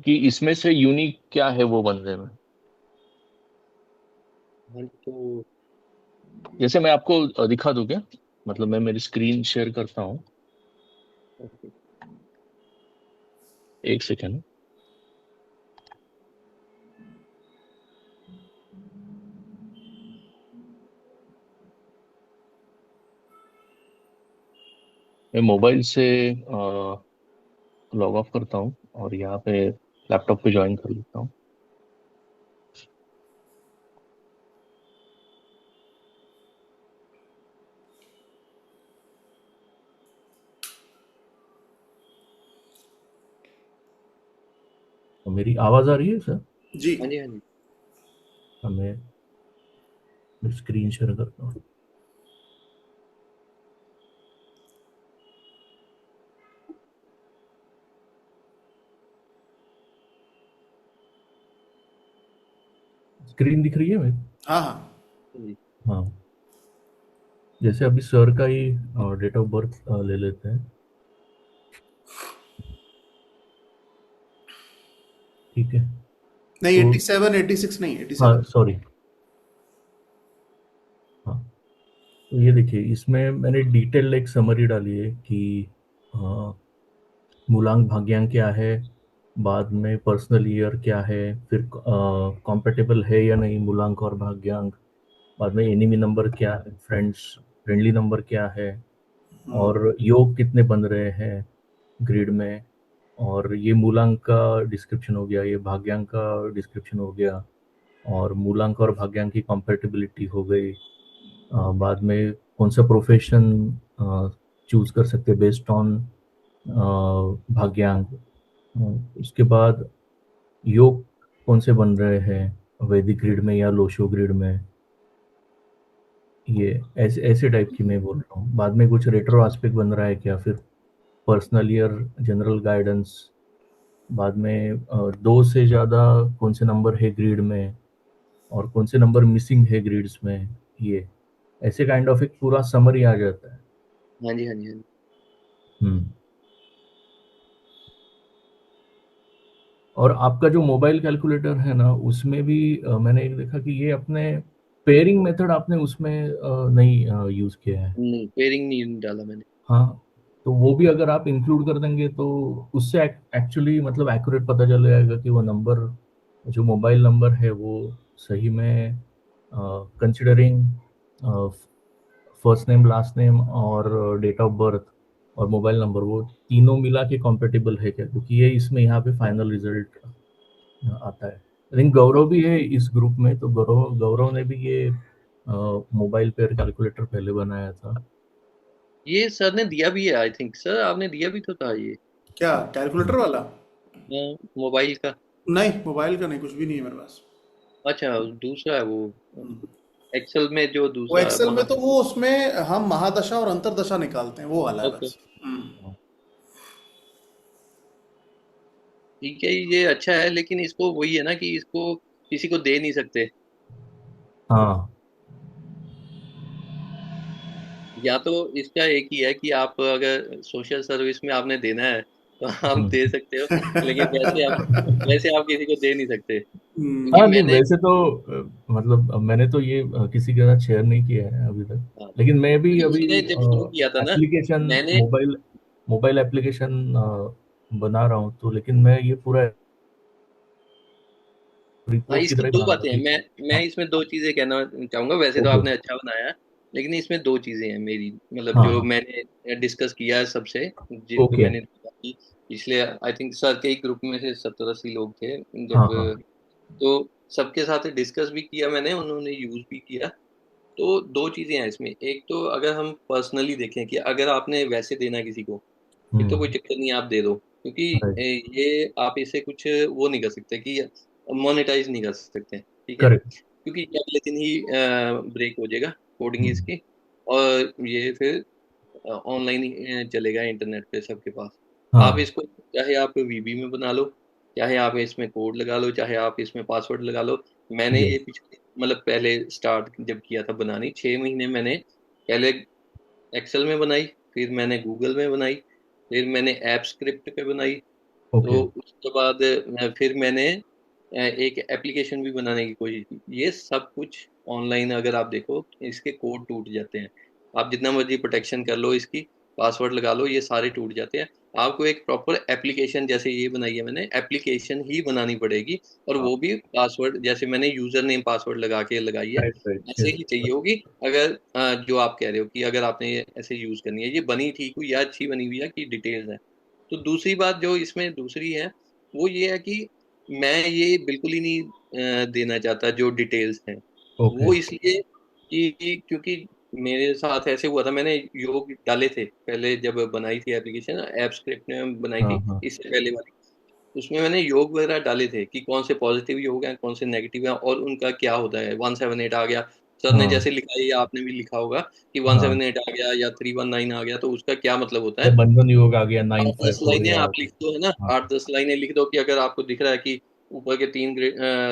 कि इसमें से यूनिक क्या है वो बनने में। हाँ तो जैसे मैं आपको दिखा दूं क्या? मतलब मैं मेरी स्क्रीन शेयर करता हूँ, एक सेकेंड। मैं मोबाइल से लॉग ऑफ करता हूँ और यहाँ पे लैपटॉप पे ज्वाइन कर लेता हूँ। तो मेरी आवाज़ आ रही है सर? जी। हाँ जी, हाँ जी। मैं स्क्रीन शेयर करता हूँ। स्क्रीन दिख रही है मेरी? हाँ हाँ। जी। हाँ, जैसे अभी सर का ही डेट ऑफ बर्थ ले लेते हैं। ठीक है। नहीं, तो 87 86 नहीं, 87। हाँ सॉरी, हाँ, तो ये देखिए, इसमें मैंने डिटेल एक समरी डाली है कि अ, मूलांक भाग्यांक क्या है, बाद में पर्सनल ईयर क्या है, फिर कॉम्पेटेबल है या नहीं मूलांक और भाग्यांक, बाद में एनिमी नंबर क्या है, फ्रेंडली नंबर क्या है, और योग कितने बन रहे हैं ग्रिड में, और ये मूलांक का डिस्क्रिप्शन हो गया, ये भाग्यांक का डिस्क्रिप्शन हो गया, और मूलांक और भाग्यांक की कंपैटिबिलिटी हो गई। बाद में कौन सा प्रोफेशन चूज कर सकते हैं बेस्ड ऑन भाग्यांक। उसके बाद योग कौन से बन रहे हैं वैदिक ग्रिड में या लोशो ग्रिड में, ये ऐसे ऐसे टाइप की मैं बोल रहा हूँ। बाद में कुछ रेट्रो एस्पेक्ट बन रहा है क्या, फिर पर्सनल ईयर, जनरल गाइडेंस, बाद में दो से ज़्यादा कौन से नंबर है ग्रिड में, और कौन से नंबर मिसिंग है ग्रिड्स में, ये ऐसे काइंड ऑफ एक पूरा समरी आ जाता है। हाँ जी, हाँ जी, हाँ जी। हम्म। और आपका जो मोबाइल कैलकुलेटर है ना, उसमें भी मैंने एक देखा कि ये अपने पेयरिंग मेथड आपने उसमें नहीं यूज किया है। नहीं, पेयरिंग नहीं डाला मैंने। हाँ, तो वो भी अगर आप इंक्लूड कर देंगे तो उससे एक्चुअली मतलब एक्यूरेट पता चल जाएगा कि वो नंबर, जो मोबाइल नंबर है वो सही में considering first name, last name और डेट ऑफ बर्थ और मोबाइल नंबर, वो तीनों मिला के कॉम्पेटिबल है क्या, क्योंकि ये इसमें यहाँ पे फाइनल रिजल्ट आता है। आई थिंक गौरव भी है इस ग्रुप में, तो गौरव गौरव ने भी ये मोबाइल पेयर कैलकुलेटर पहले बनाया था। ये सर ने दिया भी है, आई थिंक सर आपने दिया भी तो था ये। क्या कैलकुलेटर वाला? मोबाइल का। नहीं, मोबाइल का नहीं, कुछ भी नहीं है मेरे पास। अच्छा, दूसरा है वो, एक्सेल में जो वो दूसरा एक्सेल में महा। तो वो उसमें हम महादशा और अंतरदशा निकालते हैं, वो वाला है ओके, बस। ठीक है, ये अच्छा है, लेकिन इसको वही है ना कि इसको किसी को दे नहीं सकते। हाँ, या तो इसका एक ही है कि आप अगर सोशल सर्विस में आपने देना है तो आप हम्म। दे सकते हो, लेकिन वैसे आप किसी को दे नहीं सकते, क्योंकि हाँ नहीं, मैंने। वैसे तो मतलब मैंने तो ये किसी के साथ शेयर नहीं किया है अभी तक, हाँ, लेकिन मैं भी नहीं, अभी मैंने जब शुरू किया था ना, एप्लीकेशन, मैंने। मोबाइल मोबाइल एप्लीकेशन बना रहा हूँ, तो लेकिन मैं ये पूरा हाँ, रिपोर्ट की इसकी तरह दो बना रहा बातें हैं, हूँ। मैं हाँ, इसमें दो चीजें कहना चाहूंगा, वैसे तो ओके, आपने अच्छा बनाया है, लेकिन इसमें दो चीजें हैं मेरी, मतलब हाँ जो हाँ, मैंने डिस्कस किया है सबसे, जिनको ओके, मैंने देखा कि पिछले आई थिंक सर के ही ग्रुप में से 70-80 लोग थे हाँ जब, हाँ, तो सबके साथ डिस्कस भी किया मैंने, उन्होंने यूज भी किया। तो दो चीजें हैं इसमें, एक तो अगर हम पर्सनली देखें कि अगर आपने वैसे देना है किसी को, फिर तो कोई हम्म, चक्कर नहीं, आप दे दो, क्योंकि राइट, ये आप इसे कुछ वो नहीं कर सकते कि मोनेटाइज नहीं कर सकते, ठीक है, करेक्ट, क्योंकि ये अगले दिन ही ब्रेक हो जाएगा कोडिंग हम्म, इसकी, और ये फिर ऑनलाइन ही चलेगा इंटरनेट पे सबके पास। आप हाँ, इसको चाहे आप वीबी में बना लो, चाहे आप इसमें कोड लगा लो, चाहे आप इसमें पासवर्ड लगा लो। मैंने ये यस, पिछले मतलब पहले स्टार्ट जब किया था बनानी, 6 महीने मैंने पहले एक्सेल में बनाई, फिर मैंने गूगल में बनाई, फिर मैंने ऐप स्क्रिप्ट पे बनाई, ओके, तो उसके बाद फिर मैंने एक एप्लीकेशन भी बनाने की कोशिश की। ये सब कुछ ऑनलाइन अगर आप देखो, इसके कोड टूट जाते हैं, आप जितना मर्जी प्रोटेक्शन कर लो इसकी, पासवर्ड लगा लो, ये सारे टूट जाते हैं। आपको एक प्रॉपर एप्लीकेशन, जैसे ये बनाई है मैंने, एप्लीकेशन ही बनानी पड़ेगी, और हाँ, वो भी पासवर्ड जैसे मैंने यूजर नेम पासवर्ड लगा के लगाई है, राइट राइट, ऐसे यस। ही चाहिए होगी। अगर जो आप कह रहे हो कि अगर आपने ये ऐसे यूज करनी है, ये बनी ठीक हुई या अच्छी बनी हुई है कि डिटेल्स है। तो दूसरी बात जो इसमें दूसरी है, वो ये है कि मैं ये बिल्कुल ही नहीं देना चाहता जो डिटेल्स हैं। ओके। वो इसलिए कि क्योंकि मेरे साथ ऐसे हुआ था, मैंने योग डाले थे पहले जब बनाई थी एप्लीकेशन, ऐप स्क्रिप्ट में बनाई हाँ थी हाँ। इससे पहले वाली। उसमें मैंने योग वगैरह डाले थे कि कौन से पॉजिटिव योग हैं, कौन से नेगेटिव हैं, और उनका क्या होता है। 178 आ गया, सर ने हाँ जैसे लिखा है, या आपने भी लिखा होगा कि हाँ। 178 आ गया या 319 आ गया, तो उसका क्या मतलब होता या है। बंधन योग आ गया, 8-10 954 लाइनें या आप लिख दो, है ना, हाँ। 8-10 लाइनें लिख दो कि अगर आपको दिख रहा है कि ऊपर के 3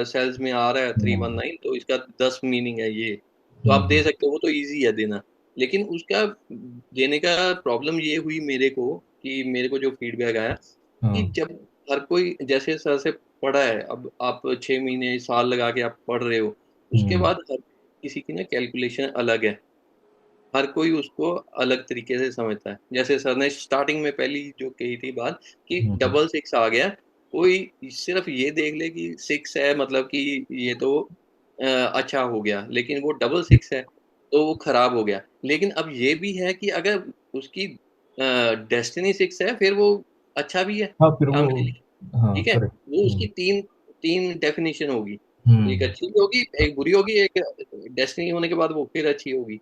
सेल्स में आ रहा है हम्म 319, तो इसका 10 मीनिंग है ये। तो आप दे हम्म सकते हो, वो तो ईजी है देना। लेकिन उसका देने का प्रॉब्लम ये हुई मेरे को, कि मेरे को जो फीडबैक आया कि हाँ। जब हर कोई जैसे सर से पढ़ा है, अब आप 6 महीने साल लगा के आप पढ़ रहे हो, उसके हम्म बाद हर किसी की ना कैलकुलेशन अलग है। हर कोई उसको अलग तरीके से समझता है। जैसे सर ने स्टार्टिंग में पहली जो कही थी बात कि हम्म डबल सिक्स आ गया, कोई सिर्फ ये देख ले कि सिक्स है, मतलब कि ये तो अच्छा हो गया, लेकिन वो डबल सिक्स है तो वो खराब हो गया। लेकिन अब ये भी है कि अगर उसकी डेस्टिनी सिक्स है, फिर वो अच्छा भी है हाँ, फिर वो। काम के लिए। हाँ, ठीक है, करेक्ट। वो उसकी तीन तीन डेफिनेशन होगी। एक हम्म अच्छी भी होगी, एक बुरी होगी, एक डेस्टिनी होने के बाद वो फिर अच्छी होगी।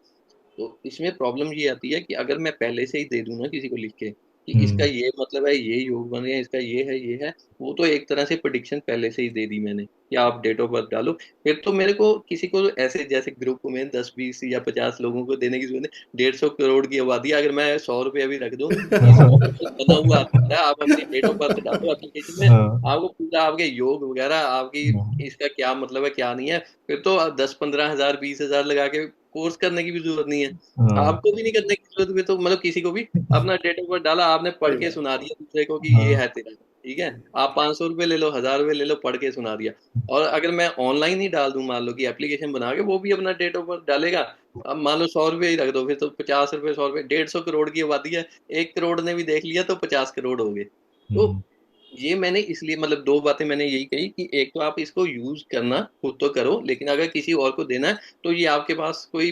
तो इसमें प्रॉब्लम ये आती है कि अगर मैं पहले से ही दे दूं ना किसी को लिख के कि इसका हम्म ये मतलब है, ये योग बन गया, इसका ये है, वो तो एक तरह से प्रिडिक्शन पहले से ही दे दी मैंने कि आप डेट ऑफ बर्थ डालो। फिर तो मेरे को किसी को ऐसे जैसे ग्रुप में 10-20 या 50 लोगों को देने की जरूरत नहीं। 150 करोड़ की आबादी है, अगर मैं 100 रुपये भी रख दूं कि पोर्टल बना हुआ आता है, आप अपनी डेट ऑफ बर्थ डालो एप्लीकेशन में, हाँ आपको पूरा आपके योग वगैरह आपकी हाँ इसका क्या मतलब है क्या नहीं है। फिर तो 10-15 हजार 20 हजार लगा के कोर्स करने की भी जरूरत नहीं है। हाँ आपको भी नहीं करने की जरूरत भी, तो मतलब किसी को भी अपना डेट ऑफ बर्थ डाला, आपने पढ़ सही के बात। सुना दिया दूसरे को कि ये हाँ। है तेरा, ठीक है। आप 500 रुपये ले लो, 1000 रुपये ले लो, पढ़ के सुना दिया। और अगर मैं ऑनलाइन ही डाल दूं, मान लो कि एप्लीकेशन बना के वो भी अपना डेट ऑफ बर्थ डालेगा। अब मान लो 100 रुपये ही रख दो, फिर तो 50 रुपये, 100 रुपये, 150 करोड़ की आबादी है। 1 करोड़ ने भी देख लिया तो 50 करोड़ हो गए। तो हम्म ये मैंने इसलिए, मतलब दो बातें मैंने यही कही कि एक तो आप इसको यूज करना खुद तो करो, लेकिन अगर किसी और को देना है तो ये आपके पास कोई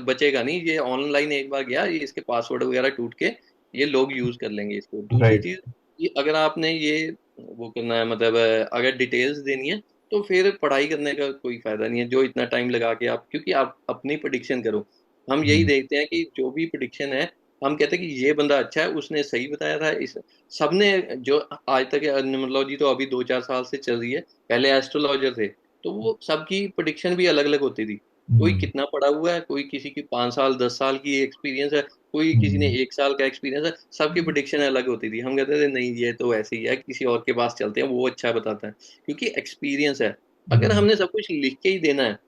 बचेगा नहीं। ये ऑनलाइन एक बार गया, ये इसके पासवर्ड वगैरह टूट के ये लोग यूज कर लेंगे इसको। दूसरी राइट। चीज, कि अगर आपने ये वो करना है, मतलब अगर डिटेल्स देनी है, तो फिर पढ़ाई करने का कोई फायदा नहीं है, जो इतना टाइम लगा के आप, क्योंकि आप अपनी प्रिडिक्शन करो। हम यही हम्म देखते हैं कि जो भी प्रिडिक्शन है, हम कहते हैं कि ये बंदा अच्छा है, उसने सही बताया था। इस सबने जो आज तक न्यूमरोलॉजी तो अभी 2-4 साल से चल रही है, पहले एस्ट्रोलॉजर थे, तो वो सबकी प्रिडिक्शन भी अलग अलग होती थी। कोई हम्म कितना पढ़ा हुआ है, कोई किसी की 5 साल 10 साल की एक्सपीरियंस है, कोई किसी ने हम्म 1 साल का एक्सपीरियंस है, सबकी प्रिडिक्शन अलग होती थी। हम कहते थे नहीं, ये तो ऐसे ही है, किसी और के पास चलते हैं, वो अच्छा बताता है, क्योंकि एक्सपीरियंस है। अगर हम्म हमने सब कुछ लिख के ही देना है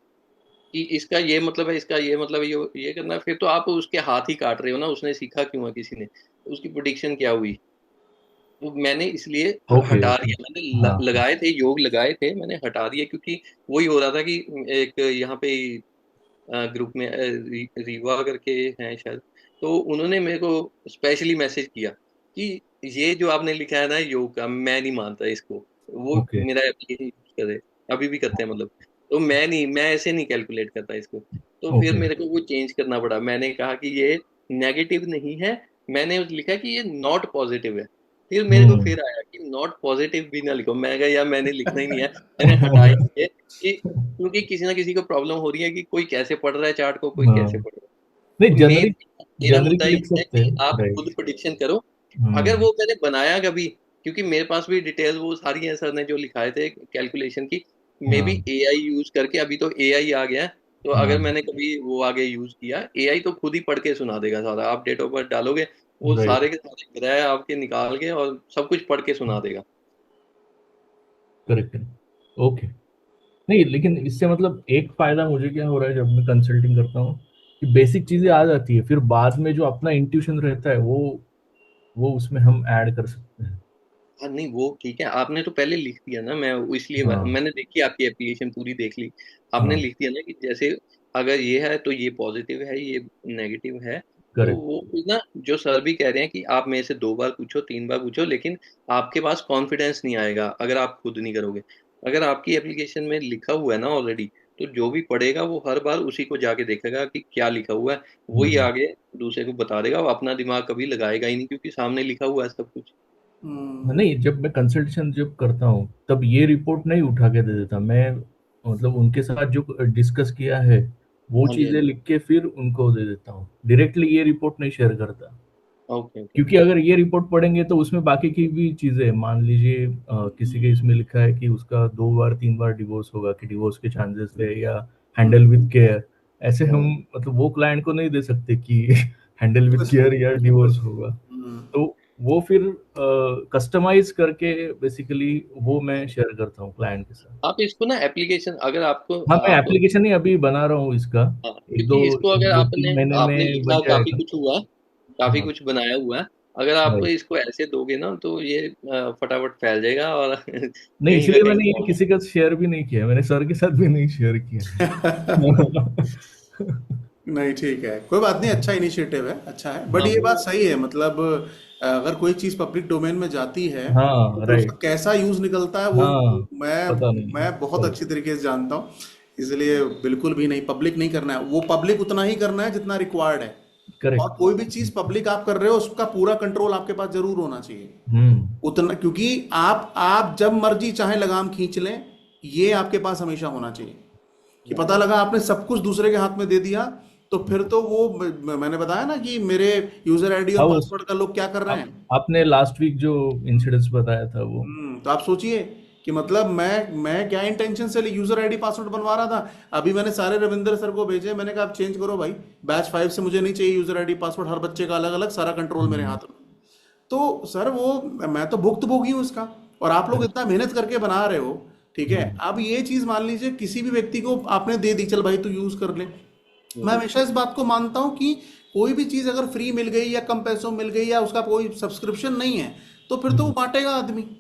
कि इसका ये मतलब है, इसका ये मतलब है, ये करना है, फिर तो आप उसके हाथ ही काट रहे हो ना। उसने सीखा क्यों है किसी ने, उसकी प्रिडिक्शन क्या हुई। तो मैंने इसलिए ओके हटा ओके। दिया। मैंने हाँ हाँ लगाए थे, योग लगाए थे, मैंने हटा दिया, क्योंकि वही हो रहा था कि एक यहाँ पे ग्रुप में रीवा करके हैं शायद, तो उन्होंने मेरे को स्पेशली मैसेज किया कि ये जो आपने लिखा है ना योग का, मैं नहीं मानता इसको। वो ओके। मेरा एप्लीकेशन यूज करे, अभी भी करते हैं मतलब। तो मैं नहीं, मैं ऐसे नहीं कैलकुलेट करता इसको। तो फिर ओके। मेरे को वो चेंज करना पड़ा। मैंने कहा कि ये नेगेटिव नहीं है, मैंने लिखा कि ये नॉट पॉजिटिव है। फिर मेरे को हम्म फिर आया कि नॉट पॉजिटिव भी ना लिखो। मैं कहा यार, मैंने लिखना ही नहीं है, मैंने हटाया ये कि क्योंकि किसी ना किसी को प्रॉब्लम हो रही है कि कोई कैसे पढ़ रहा है चार्ट को, कोई कैसे हाँ, पढ़ रहा है। नहीं, तो जनरिक मेरा जनरिक मुद्दा लिख ये है सकते कि हैं, आप खुद राइट। प्रिडिक्शन करो। अगर हम्म वो मैंने बनाया कभी, क्योंकि मेरे पास भी डिटेल वो सारी है, सर ने जो लिखाए थे कैलकुलेशन की, मे बी हाँ एआई यूज करके, अभी तो एआई आ गया है। तो अगर हाँ। मैंने कभी वो आगे यूज किया, एआई तो खुद ही पढ़ के सुना देगा सारा। आप डेट ऑफ बर्थ डालोगे, वो राइट। सारे के सारे ग्रह आपके निकाल के और सब कुछ पढ़ के सुना देगा। Correct correct. ओके। नहीं, लेकिन इससे मतलब एक फायदा मुझे क्या हो रहा है जब मैं कंसल्टिंग करता हूँ, कि बेसिक चीजें आ जाती है, फिर बाद में जो अपना इंट्यूशन रहता है वो उसमें हम ऐड कर सकते हैं। हाँ नहीं, वो ठीक है, आपने तो पहले लिख दिया ना। मैं इसलिए हाँ मैंने देखी, आपकी एप्लीकेशन पूरी देख ली। आपने हाँ लिख दिया ना कि जैसे अगर ये है तो ये पॉजिटिव है, ये नेगेटिव है, तो करेक्ट। वो फिर ना जो सर भी कह रहे हैं कि आप मेरे से 2 बार पूछो 3 बार पूछो, लेकिन आपके पास कॉन्फिडेंस नहीं आएगा अगर आप खुद नहीं करोगे। अगर आपकी एप्लीकेशन में लिखा हुआ है ना ऑलरेडी, तो जो भी पढ़ेगा वो हर बार उसी को जाके देखेगा कि क्या लिखा हुआ है, वही हम्म। आगे दूसरे को बता देगा। वो अपना दिमाग कभी लगाएगा ही नहीं, क्योंकि सामने लिखा हुआ है सब कुछ। नहीं, जब मैं कंसल्टेशन जब करता हूँ तब ये रिपोर्ट नहीं उठा के दे देता मैं, मतलब उनके साथ जो डिस्कस किया है वो हाँ जी, हाँ चीजें जी। लिख के फिर उनको दे देता हूँ, डायरेक्टली ये रिपोर्ट नहीं शेयर करता। Okay, okay. क्योंकि अगर ये रिपोर्ट पढ़ेंगे तो उसमें बाकी की भी चीजें हैं। मान लीजिए किसी के इसमें लिखा है कि उसका 2 बार 3 बार डिवोर्स होगा, कि डिवोर्स के चांसेस है, या हैंडल विद केयर। ऐसे हम मतलब वो क्लाइंट को नहीं दे सकते कि हैंडल विद केयर या डिवोर्स होगा। तो वो फिर कस्टमाइज करके बेसिकली वो मैं शेयर करता हूँ क्लाइंट के साथ। आप इसको ना एप्लीकेशन, अगर आपको हाँ, मैं आप एप्लीकेशन ही अभी बना रहा हूँ इसका। हाँ, एक दो क्योंकि इसको एक अगर दो आपने तीन महीने आपने में लिखा बन काफी जाएगा। कुछ हुआ है, काफी हाँ, कुछ बनाया हुआ है। अगर आप राइट। इसको ऐसे दोगे ना तो ये फटाफट फैल जाएगा और नहीं, कहीं का इसीलिए कहीं मैंने ये जाएगा। किसी का शेयर भी नहीं किया, मैंने सर के साथ भी नहीं शेयर किया है। नहीं, ठीक है, कोई बात नहीं, अच्छा इनिशिएटिव है, अच्छा है, बट हाँ, ये बात वो सही है, मतलब अगर कोई चीज़ पब्लिक डोमेन में जाती है तो हाँ, फिर उसका राइट। कैसा यूज़ निकलता है वो हाँ, पता मैं नहीं। मैं बहुत अच्छी करेक्ट। तरीके से जानता हूँ। इसलिए बिल्कुल भी नहीं, पब्लिक नहीं करना है, वो पब्लिक उतना ही करना है जितना रिक्वायर्ड है। और करेक्ट। कोई भी चीज़ पब्लिक आप कर रहे हो उसका पूरा कंट्रोल आपके पास जरूर होना चाहिए, हम्म। उतना, क्योंकि आप जब मर्जी चाहे लगाम खींच लें, ये आपके पास हमेशा होना चाहिए। कि पता लगा आपने सब कुछ दूसरे के हाथ में दे दिया, तो फिर तो वो मैंने बताया ना कि मेरे यूजर आईडी और हाँ, वो पासवर्ड का लोग क्या कर रहे आप हैं। आपने लास्ट वीक जो इंसिडेंट्स बताया था वो। तो आप सोचिए कि मतलब मैं क्या इंटेंशन से यूजर आईडी पासवर्ड बनवा रहा था। अभी मैंने सारे रविंदर सर को भेजे, मैंने कहा आप चेंज करो भाई, बैच 5 से मुझे नहीं चाहिए यूजर आईडी पासवर्ड, हर बच्चे का अलग अलग, सारा कंट्रोल मेरे हम्म। हाथ में। तो सर वो, मैं तो भुक्तभोगी हूँ इसका, और आप लोग करेक्ट। इतना मेहनत करके बना रहे हो। ठीक है, हम्म। अब ये चीज मान लीजिए किसी भी व्यक्ति को आपने दे दी, चल भाई तू यूज कर ले। मैं हम्म, हमेशा इस बात को मानता हूं कि कोई भी चीज अगर फ्री मिल गई या कम पैसों में मिल गई या उसका कोई सब्सक्रिप्शन नहीं है, तो फिर तो वो हम्म। बांटेगा आदमी। तो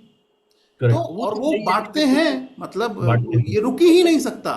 करेक्ट। और तो वो है ही है बांटते क्योंकि हैं, मतलब बांटते ये रुक ही नहीं सकता,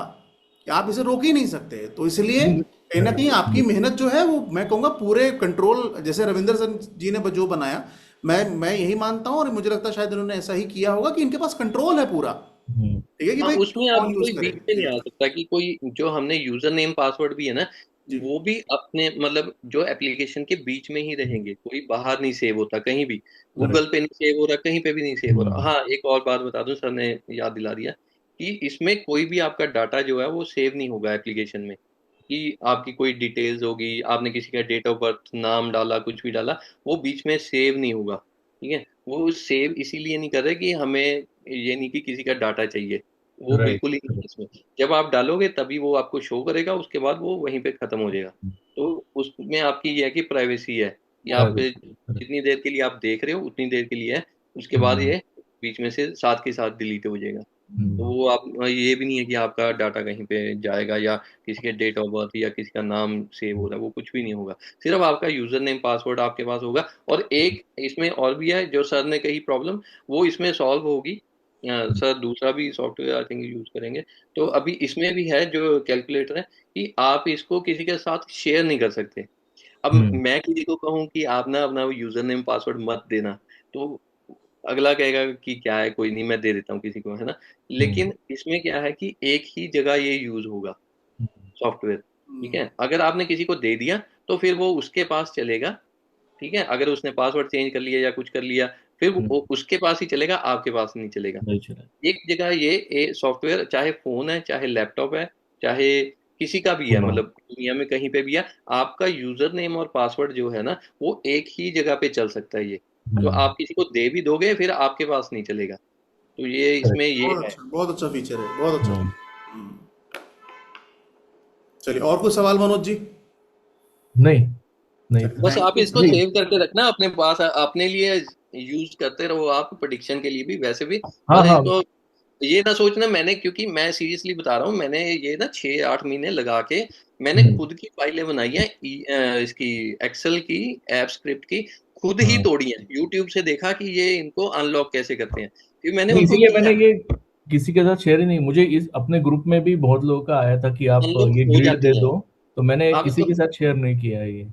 कि आप इसे रोक ही नहीं सकते, तो इसलिए हैं। कहीं ना कहीं आपकी मेहनत जो है वो, मैं कहूँगा पूरे कंट्रोल, जैसे रविंदर सर जी ने जो बनाया, मैं यही मानता हूँ, और मुझे लगता है शायद इन्होंने ऐसा ही किया होगा कि इनके पास कंट्रोल है पूरा। हम्म। ठीक है कि हाँ, भाई उसमें अब कौन यूज कोई करे। बीच में नहीं जी आ सकता कि कोई, जो हमने यूजर नेम पासवर्ड भी है ना, जी। वो भी अपने मतलब जो एप्लीकेशन के बीच में ही रहेंगे, कोई बाहर नहीं सेव होता कहीं भी। करेक्ट। गूगल पे नहीं सेव हो रहा, कहीं पे भी नहीं सेव हो रहा। हम्म। हाँ, एक और बात बता दूं, सर ने याद दिला दिया कि इसमें कोई भी आपका डाटा जो है वो सेव नहीं होगा एप्लीकेशन में। कि आपकी कोई डिटेल्स होगी, आपने किसी का डेट ऑफ बर्थ, नाम डाला, कुछ भी डाला, वो बीच में सेव नहीं होगा। ठीक है, वो सेव इसीलिए नहीं कर रहे कि हमें ये नहीं कि किसी का डाटा चाहिए, वो राइट। बिल्कुल ही नहीं है इसमें। जब आप डालोगे तभी वो आपको शो करेगा, उसके बाद वो वहीं पे खत्म हो जाएगा। तो उसमें आपकी ये है कि प्राइवेसी है, कि आप प्राइवेसी। करेक्ट। जितनी देर के लिए आप देख रहे हो उतनी देर के लिए है, उसके बाद हम्म। ये बीच में से साथ के साथ डिलीट हो जाएगा। तो हम्म। वो आप, ये भी नहीं है कि आपका डाटा कहीं पे जाएगा, या किसी के डेट ऑफ बर्थ या किसी का नाम सेव हो रहा है, वो कुछ भी नहीं होगा। सिर्फ आपका यूजर नेम पासवर्ड आपके पास होगा। और एक इसमें और भी है जो सर ने कही प्रॉब्लम, वो इसमें सॉल्व होगी। सर दूसरा भी सॉफ्टवेयर आई थिंक यूज करेंगे। तो अभी इसमें भी है जो कैलकुलेटर है, कि आप इसको किसी के साथ शेयर नहीं कर सकते। अब हम्म। मैं किसी को कहूँ कि आप ना अपना यूजर नेम पासवर्ड मत देना, तो अगला कहेगा कि क्या है, कोई नहीं, मैं दे देता हूँ किसी को, है ना। हम्म। लेकिन इसमें क्या है कि एक ही जगह ये यूज होगा सॉफ्टवेयर। ठीक हम्म। है, अगर आपने किसी को दे दिया तो फिर वो उसके पास चलेगा। ठीक है, अगर उसने पासवर्ड चेंज कर लिया या कुछ कर लिया, फिर हम्म। वो उसके पास ही चलेगा, आपके पास नहीं चलेगा। नहीं चला। एक जगह ये सॉफ्टवेयर, चाहे फोन है, चाहे लैपटॉप है, चाहे किसी का भी है, सुनो। मतलब दुनिया में कहीं पे भी है, आपका यूजर नेम और पासवर्ड जो है ना, वो एक ही जगह पे चल सकता है ये। तो हम्म। आप किसी को दे भी दोगे फिर आपके पास नहीं चलेगा। तो ये इसमें करेक्ट। ये है। बहुत अच्छा फीचर है, बहुत अच्छा हम्म। फीचर। चलिए, और कुछ सवाल मनोज जी। नहीं, नहीं था। बस थैंक आप यू इसको सर। नहीं। सेव करके रखना अपने पास, अपने लिए यूज करते रहो आप, प्रेडिक्शन के लिए भी, वैसे भी। हाँ, बस हाँ। इसको ये ना सोचना, मैंने, क्योंकि मैं सीरियसली बता रहा हूँ, मैंने ये ना 6-8 महीने लगा के मैंने हम्म। खुद की फाइलें बनाई हैं, इसकी एक्सेल की, ऐप स्क्रिप्ट की, खुद ही हाँ। तोड़ी हैं, यूट्यूब से देखा कि ये इनको अनलॉक कैसे करते हैं, फिर मैंने नहीं, उनको इसीलिए मैंने किया। ये किसी के साथ शेयर ही नहीं, मुझे इस अपने ग्रुप में भी बहुत लोगों का आया था कि आप अनलॉक ये हो ग्रिड दे जाती हैं। दो, तो मैंने आप किसी इसको के साथ शेयर नहीं किया है ये।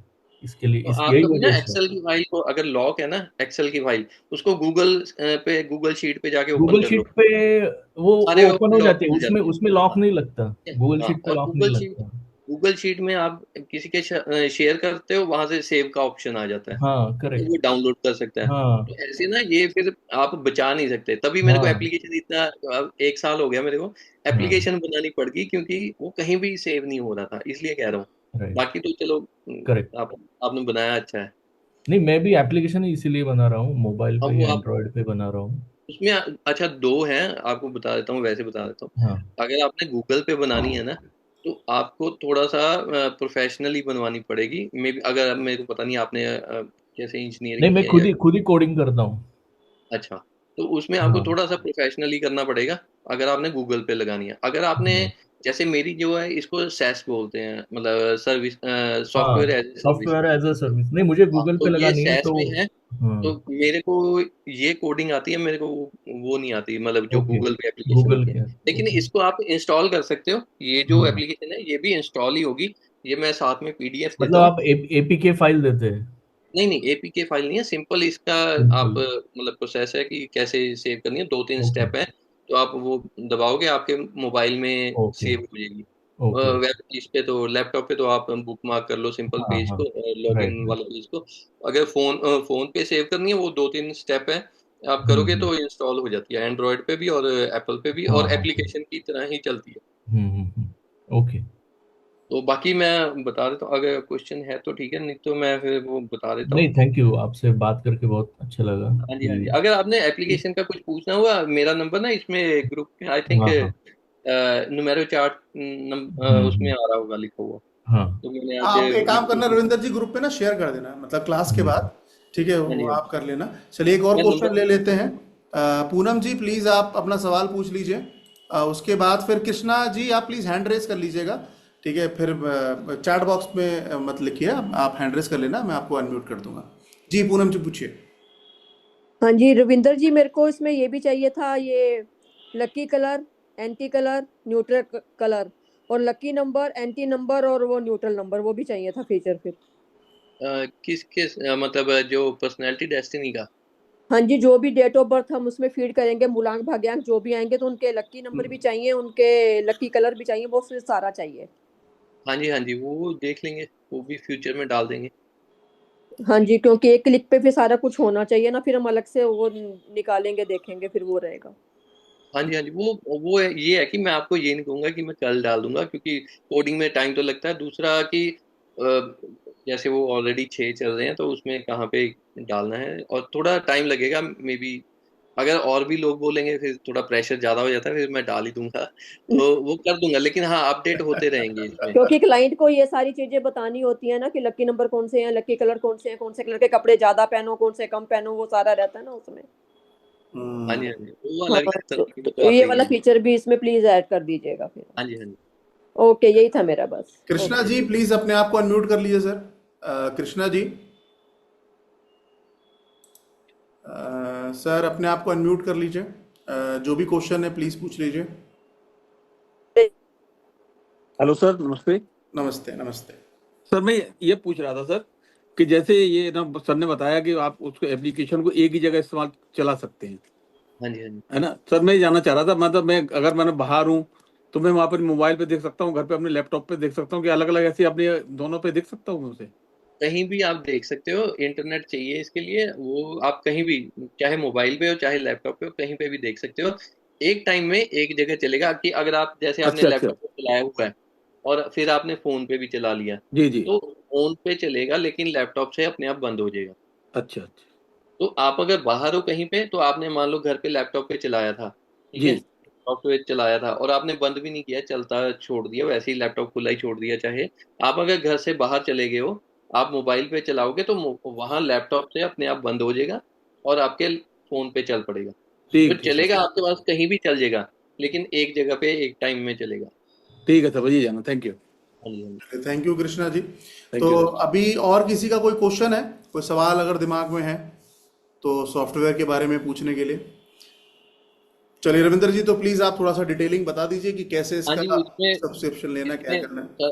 इसके लिए तो आप यही कभी ना वजह से एक्सेल की फाइल को, अगर लॉक है ना एक्सेल की फाइल, उसको गूगल शीट पे जाके ओपन गूगल कर लो, शीट पे वो सारे ओपन हो लॉक जाती है, खुल उसमें जाते हैं। उसमें लॉक नहीं लगता, ठीक है? गूगल हाँ, शीट पे और लॉक नहीं लगता। गूगल शीट में आप किसी के शेयर करते हो, वहां से सेव का ऑप्शन आ जाता है, हाँ तो करेक्ट। वो डाउनलोड कर सकता है। हाँ तो ऐसे ना ये फिर आप बचा नहीं सकते। तभी मेरे को हाँ एप्लीकेशन इतना, अब 1 साल हो गया मेरे को हाँ एप्लीकेशन बनानी पड़ गई, क्योंकि वो कहीं भी सेव नहीं हो रहा था, इसलिए कह रहा हूँ। राइट बाकी तो चलो, करेक्ट। आपने बनाया अच्छा है। नहीं मैं भी एप्लीकेशन ही इसीलिए बना रहा हूँ, मोबाइल पे अब वो या आप एंड्रॉयड पे बना रहा हूँ। उसमें अच्छा, दो हैं, आपको बता देता हूँ, वैसे बता देता हूँ। हाँ अगर आपने गूगल पे बनानी है ना, तो आपको थोड़ा सा प्रोफेशनली बनवानी पड़ेगी। मे बी, अगर मेरे को पता नहीं आपने कैसे नहीं इंजीनियरिंग की मैं है या, खुद ही कोडिंग करता हूँ। अच्छा, तो उसमें आपको हाँ थोड़ा सा प्रोफेशनली करना पड़ेगा, अगर आपने गूगल पे लगानी है। अगर आपने, हाँ जैसे मेरी जो है, इसको सैस बोलते हैं, मतलब सर्विस, हाँ software as a service. Software as a service, नहीं मुझे हाँ, गूगल तो पे ये लगानी है सैस तो। में है। हाँ तो मेरे को ये कोडिंग आती है, मेरे को वो नहीं आती, मतलब जो ओके, गूगल पे एप्लीकेशन गूगल होती है। के। लेकिन ओके। इसको आप इंस्टॉल कर सकते हो, ये जो हाँ एप्लीकेशन है ये भी इंस्टॉल ही होगी। ये मैं साथ में पीडीएफ देता मतलब हूँ। आप एपीके फाइल देते हैं? नहीं नहीं, एपीके फाइल नहीं है, सिंपल इसका आप, सिंपल। मतलब प्रोसेस है कि कैसे सेव करनी है, 2-3 ओके स्टेप है। तो आप वो दबाओगे, आपके मोबाइल में ओके सेव हो जाएगी। ओके। वेब इस पे तो, लैपटॉप पे तो आप बुक मार्क कर लो सिंपल हाँ पेज हाँ को, राइट लॉगिन राइट। वाला पेज को। अगर फोन पे सेव करनी है, वो 2-3 स्टेप है, आप करोगे हम्म। तो इंस्टॉल हो जाती है, एंड्रॉयड पे भी और एप्पल पे भी, हाँ और हाँ हाँ। एप्लीकेशन की तरह ही चलती है। ओके। तो बाकी मैं बता देता हूँ, अगर क्वेश्चन है तो ठीक है, नहीं तो मैं फिर वो बता देता हूँ। नहीं थैंक यू, आपसे बात करके बहुत अच्छा लगा हाँ जी, हाँ जी, कि। अगर आपने एप्लीकेशन का कुछ पूछना हुआ, मेरा नंबर ना इसमें ग्रुप में, आई थिंक हाँ हाँ। नुमेरो चार्ट उसमें हम्म। आ रहा होगा, लिखा हुआ। हाँ तो मैंने आज आप एक काम करना नोटिफिकेशन, रविंदर जी, ग्रुप पे ना शेयर कर देना, मतलब क्लास के बाद। हम्म। ठीक है, हाँ वो जी, हाँ जी, आप कर लेना। चलिए एक और मैं क्वेश्चन नंबर, ले लेते हैं। पूनम जी प्लीज आप अपना सवाल पूछ लीजिए। उसके बाद फिर कृष्णा जी आप प्लीज हैंड रेस कर लीजिएगा। ठीक है, फिर चैट बॉक्स में मत लिखिए, आप हैंड रेस कर लेना, मैं आपको अनम्यूट कर दूंगा। जी पूनम जी पूछिए। हाँ जी रविंदर जी, मेरे को इसमें ये भी चाहिए था, ये lucky colour, anti colour, neutral colour, और लकी नंबर, एंटी नंबर, और वो न्यूट्रल नंबर, वो भी चाहिए था फीचर फिर। किस किस मतलब जो पर्सनैलिटी डेस्टिनी का। हाँ जी, जो भी डेट ऑफ बर्थ हम उसमें फीड करेंगे, मूलांक भाग्यांक जो भी आएंगे, तो उनके लकी नंबर भी चाहिए, उनके लकी कलर भी चाहिए, वो फिर सारा चाहिए। हाँ जी, हाँ जी, वो देख लेंगे, वो भी फ्यूचर में डाल देंगे। हाँ जी, क्योंकि एक क्लिक पे फिर सारा कुछ होना चाहिए ना, फिर हम अलग से वो निकालेंगे, देखेंगे, फिर वो रहेगा। हाँ जी, हाँ जी, ये है कि मैं आपको ये नहीं कहूंगा कि मैं कल डाल दूंगा, क्योंकि कोडिंग में टाइम तो लगता है। दूसरा कि जैसे वो ऑलरेडी 6 चल रहे हैं, तो उसमें कहाँ पे डालना है, और थोड़ा टाइम लगेगा मे बी। अगर और भी लोग बोलेंगे, फिर थोड़ा प्रेशर ज्यादा हो जाता है, फिर मैं डाल ही दूंगा, तो वो कर दूंगा। लेकिन हाँ, अपडेट होते रहेंगे इसमें। क्योंकि क्लाइंट को ये सारी चीजें बतानी होती है ना, कि लकी नंबर कौन से हैं, लकी कलर कौन से हैं, कौन से कलर के कपड़े ज्यादा पहनो, कौन से कम पहनो, वो सारा रहता है ना उसमें। हाँ हम्म, जी, हाँ जी, वो हाँ, अलग अलग तरह की तो बात ये है वाला ये। फीचर भी इसमें प्लीज ऐड कर दीजिएगा फिर। हाँ जी, हाँ जी, ओके, यही था मेरा बस। कृष्णा ओके। जी प्लीज अपने आप को अनम्यूट कर लीजिए सर। कृष्णा जी, सर अपने आप को अनम्यूट कर लीजिए। जो भी क्वेश्चन है प्लीज पूछ लीजिए। हेलो सर, नमस्ते। नमस्ते नमस्ते। सर मैं ये पूछ रहा था सर कि जैसे ये ना सर ने बताया कि आप उसको एप्लीकेशन को एक ही जगह इस्तेमाल चला सकते हैं, हाँ जी, हाँ जी। है ना सर? मैं ये जानना चाह रहा था, मतलब मैं अगर मैंने बाहर हूँ तो मैं वहाँ पर मोबाइल पे देख सकता हूँ, घर पे अपने लैपटॉप पे देख सकता हूँ, कि अलग अलग ऐसे अपने दोनों पे देख सकता हूँ मैं उसे? कहीं भी आप देख सकते हो, इंटरनेट चाहिए इसके लिए, वो आप कहीं भी, चाहे मोबाइल पे हो चाहे लैपटॉप पे हो, कहीं पे भी देख सकते हो। एक टाइम में एक जगह चलेगा, कि अगर आप, जैसे आपने अच्छा अच्छा। लैपटॉप पे चलाया हुआ है और फिर आपने फोन पे भी चला लिया, जी जी। तो फोन पे चलेगा, लेकिन लैपटॉप से अपने आप बंद हो जाएगा। अच्छा अच्छा। तो आप अगर बाहर हो कहीं पे, तो आपने मान लो घर पे लैपटॉप पे चलाया था, ठीक है, जी सॉफ्टवेयर चलाया था, और आपने बंद भी नहीं किया, चलता छोड़ दिया, वैसे ही लैपटॉप खुला ही छोड़ दिया, चाहे आप अगर घर से बाहर चले गए हो, आप मोबाइल पे चलाओगे, तो वहां लैपटॉप से अपने आप बंद हो जाएगा, और आपके फोन पे चल पड़ेगा। तो ठीक है सर। चलेगा, आपके पास कहीं भी चल जाएगा, लेकिन एक जगह पे एक टाइम में चलेगा। ठीक है सर, बस ये जाना। Thank you. हाँ जी, हाँ जी। Thank you Krishna ji. Thank तो यू सर। अभी और किसी का कोई क्वेश्चन है, कोई सवाल अगर दिमाग में है तो सॉफ्टवेयर के बारे में पूछने के लिए। चलिए रविंदर जी, तो प्लीज आप थोड़ा सा डिटेलिंग बता दीजिए कि कैसे हाँ इसका जी, इसमें सब्सक्रिप्शन लेना है, क्या इसमें करना है।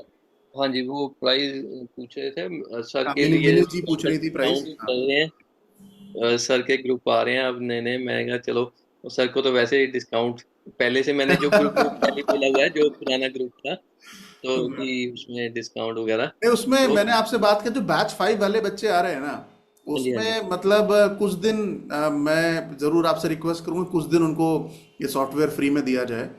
हाँ जी, वो प्राइस पूछ रहे थे सर हाँ, के मिनी लिए, मिनी जी पूछ रही थी प्राइस। डिस्काउंट हाँ। कर रहे हैं। सर के ग्रुप आ रहे हैं अब नए नए, मैं कहा चलो, सर को तो वैसे ही डिस्काउंट पहले से, मैंने जो ग्रुप में पहले बोला हुआ है जो पुराना ग्रुप था, तो कि उसमें डिस्काउंट वगैरह नहीं, उसमें तो। मैंने आपसे बात की, जो बैच 5 वाले बच्चे आ रहे हैं ना, हाँ जी, हाँ जी। उसमें मतलब कुछ दिन मैं जरूर आपसे रिक्वेस्ट करूंगा, कुछ दिन उनको ये सॉफ्टवेयर फ्री में दिया जाए।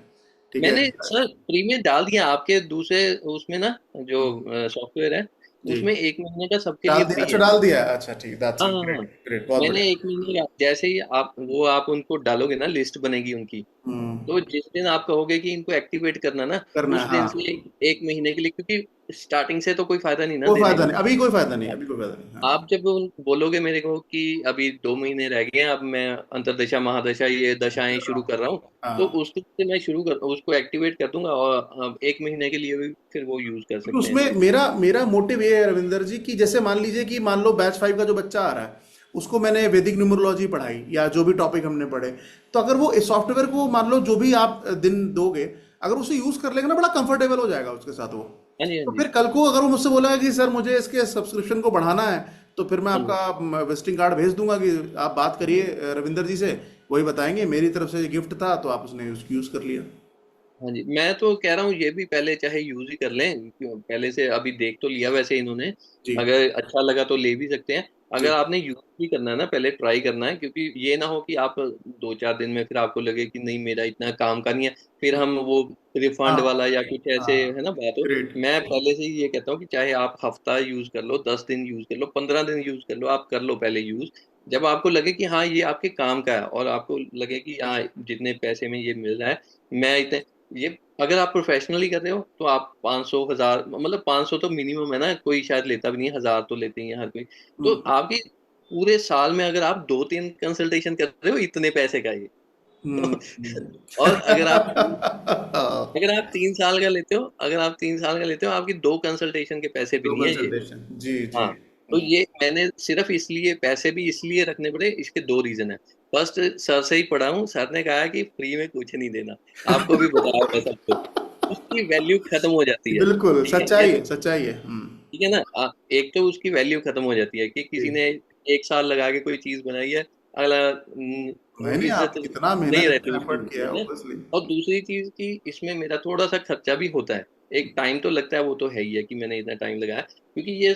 ठीक है। मैंने सर फ्री में डाल दिया आपके दूसरे उसमें ना, जो सॉफ्टवेयर है, जी। उसमें 1 महीने का सबके डाल लिए दिया, फ्री अच्छा है। डाल दिया है, अच्छा ठीक, दैट्स हाँ इट, हाँ हाँ। ग्रेट ग्रेट, बहुत मैंने बढ़िया। 1 महीने का, जैसे ही आप उनको डालोगे ना, लिस्ट बनेगी उनकी, हम्म। तो जिस दिन आप कहोगे कि इनको एक्टिवेट करना ना, करना उस है, दिन हाँ। से 1 महीने के लिए, क्योंकि स्टार्टिंग से तो कोई फायदा नहीं ना कोई देने फायदा का। नहीं, अभी कोई फायदा नहीं, अभी कोई फायदा नहीं, हाँ। आप जब बोलोगे मेरे को कि अभी 2 महीने रह गए हैं, अब मैं अंतरदशा महादशा ये दशाएं शुरू कर रहा हूँ, तो हाँ, उस दिन से मैं शुरू कर उसको एक्टिवेट कर दूंगा, और अब 1 महीने के लिए भी फिर वो यूज कर क्योंकि सकते हैं। उसमें मेरा मेरा मोटिव ये है रविंदर जी, कि जैसे मान लीजिए कि मान लो बैच 5 का जो बच्चा आ रहा है, उसको मैंने वैदिक न्यूमरोलॉजी पढ़ाई या जो भी टॉपिक हमने पढ़े, तो अगर वो इस सॉफ्टवेयर को मान लो जो भी आप दिन दोगे, अगर उसे यूज कर लेगा ना, बड़ा कंफर्टेबल हो जाएगा उसके साथ वो। हाँ जी, हाँ तो जी, फिर कल को अगर वो मुझसे बोला कि सर मुझे इसके सब्सक्रिप्शन को बढ़ाना है, तो फिर मैं हाँ जी, आपका विजिटिंग कार्ड भेज दूंगा कि आप बात करिए रविंदर जी से, वही बताएंगे, मेरी तरफ से गिफ्ट था तो आप उसने यूज कर लिया। हाँ जी। मैं तो कह रहा हूँ ये भी पहले चाहे यूज ही कर लें, पहले से अभी देख तो लिया वैसे इन्होंने, जी। अगर अच्छा लगा तो ले भी सकते हैं। जी। अगर आपने यूज भी करना है ना, पहले ट्राई करना है, क्योंकि ये ना हो कि आप 2-4 दिन में फिर आपको लगे कि नहीं मेरा इतना काम का नहीं है, फिर हम वो रिफंड हाँ। वाला या कुछ ऐसे हाँ। है ना बात हो। ग्रेट। मैं पहले से ही ये कहता हूँ कि चाहे आप हफ्ता यूज कर लो, 10 दिन यूज कर लो, 15 दिन यूज कर लो, आप कर लो पहले यूज। जब आपको लगे कि हाँ ये आपके काम का है, और आपको लगे कि हाँ जितने पैसे में ये मिल रहा है, मैं इतने, ये अगर आप प्रोफेशनली कर रहे हो तो आप 500 1000, मतलब 500 तो मिनिमम है ना, कोई शायद लेता भी नहीं है, 1000 तो लेते ही है हर कोई। तो हम्म। आपकी पूरे साल में अगर आप 2-3 कंसल्टेशन कर रहे हो, इतने पैसे का ये हम्म। तो, और अगर आप 3 साल का लेते हो, अगर आप 3 साल का लेते हो, आपकी 2 कंसल्टेशन के पैसे भी दो नहीं है ये। कंसल्टेशन, जी जी। हाँ, तो ये मैंने सिर्फ इसलिए पैसे भी इसलिए रखने पड़े, इसके 2 रीजन है। फर्स्ट, सर से ही पढ़ा हूँ, सर ने कहा कि फ्री में कुछ नहीं देना, आपको भी बताया हुआ है सब कुछ, उसकी वैल्यू खत्म हो जाती है। बिल्कुल ठीक है, सच्चाई जैसे, है, सच्चाई है। ठीक है ना, एक तो उसकी वैल्यू खत्म हो जाती है कि किसी जी। ने 1 साल लगा के कोई चीज बनाई है, अगला वो नहीं नहीं, इज्जत आप कितना नहीं मेहनत रहती इतना उसकी, एफर्ट किया है, है ना। ऑब्वियसली। और दूसरी चीज कि इसमें मेरा थोड़ा सा खर्चा भी होता है, एक टाइम तो लगता है, वो तो है ही है कि मैंने इतना टाइम लगाया, क्योंकि ये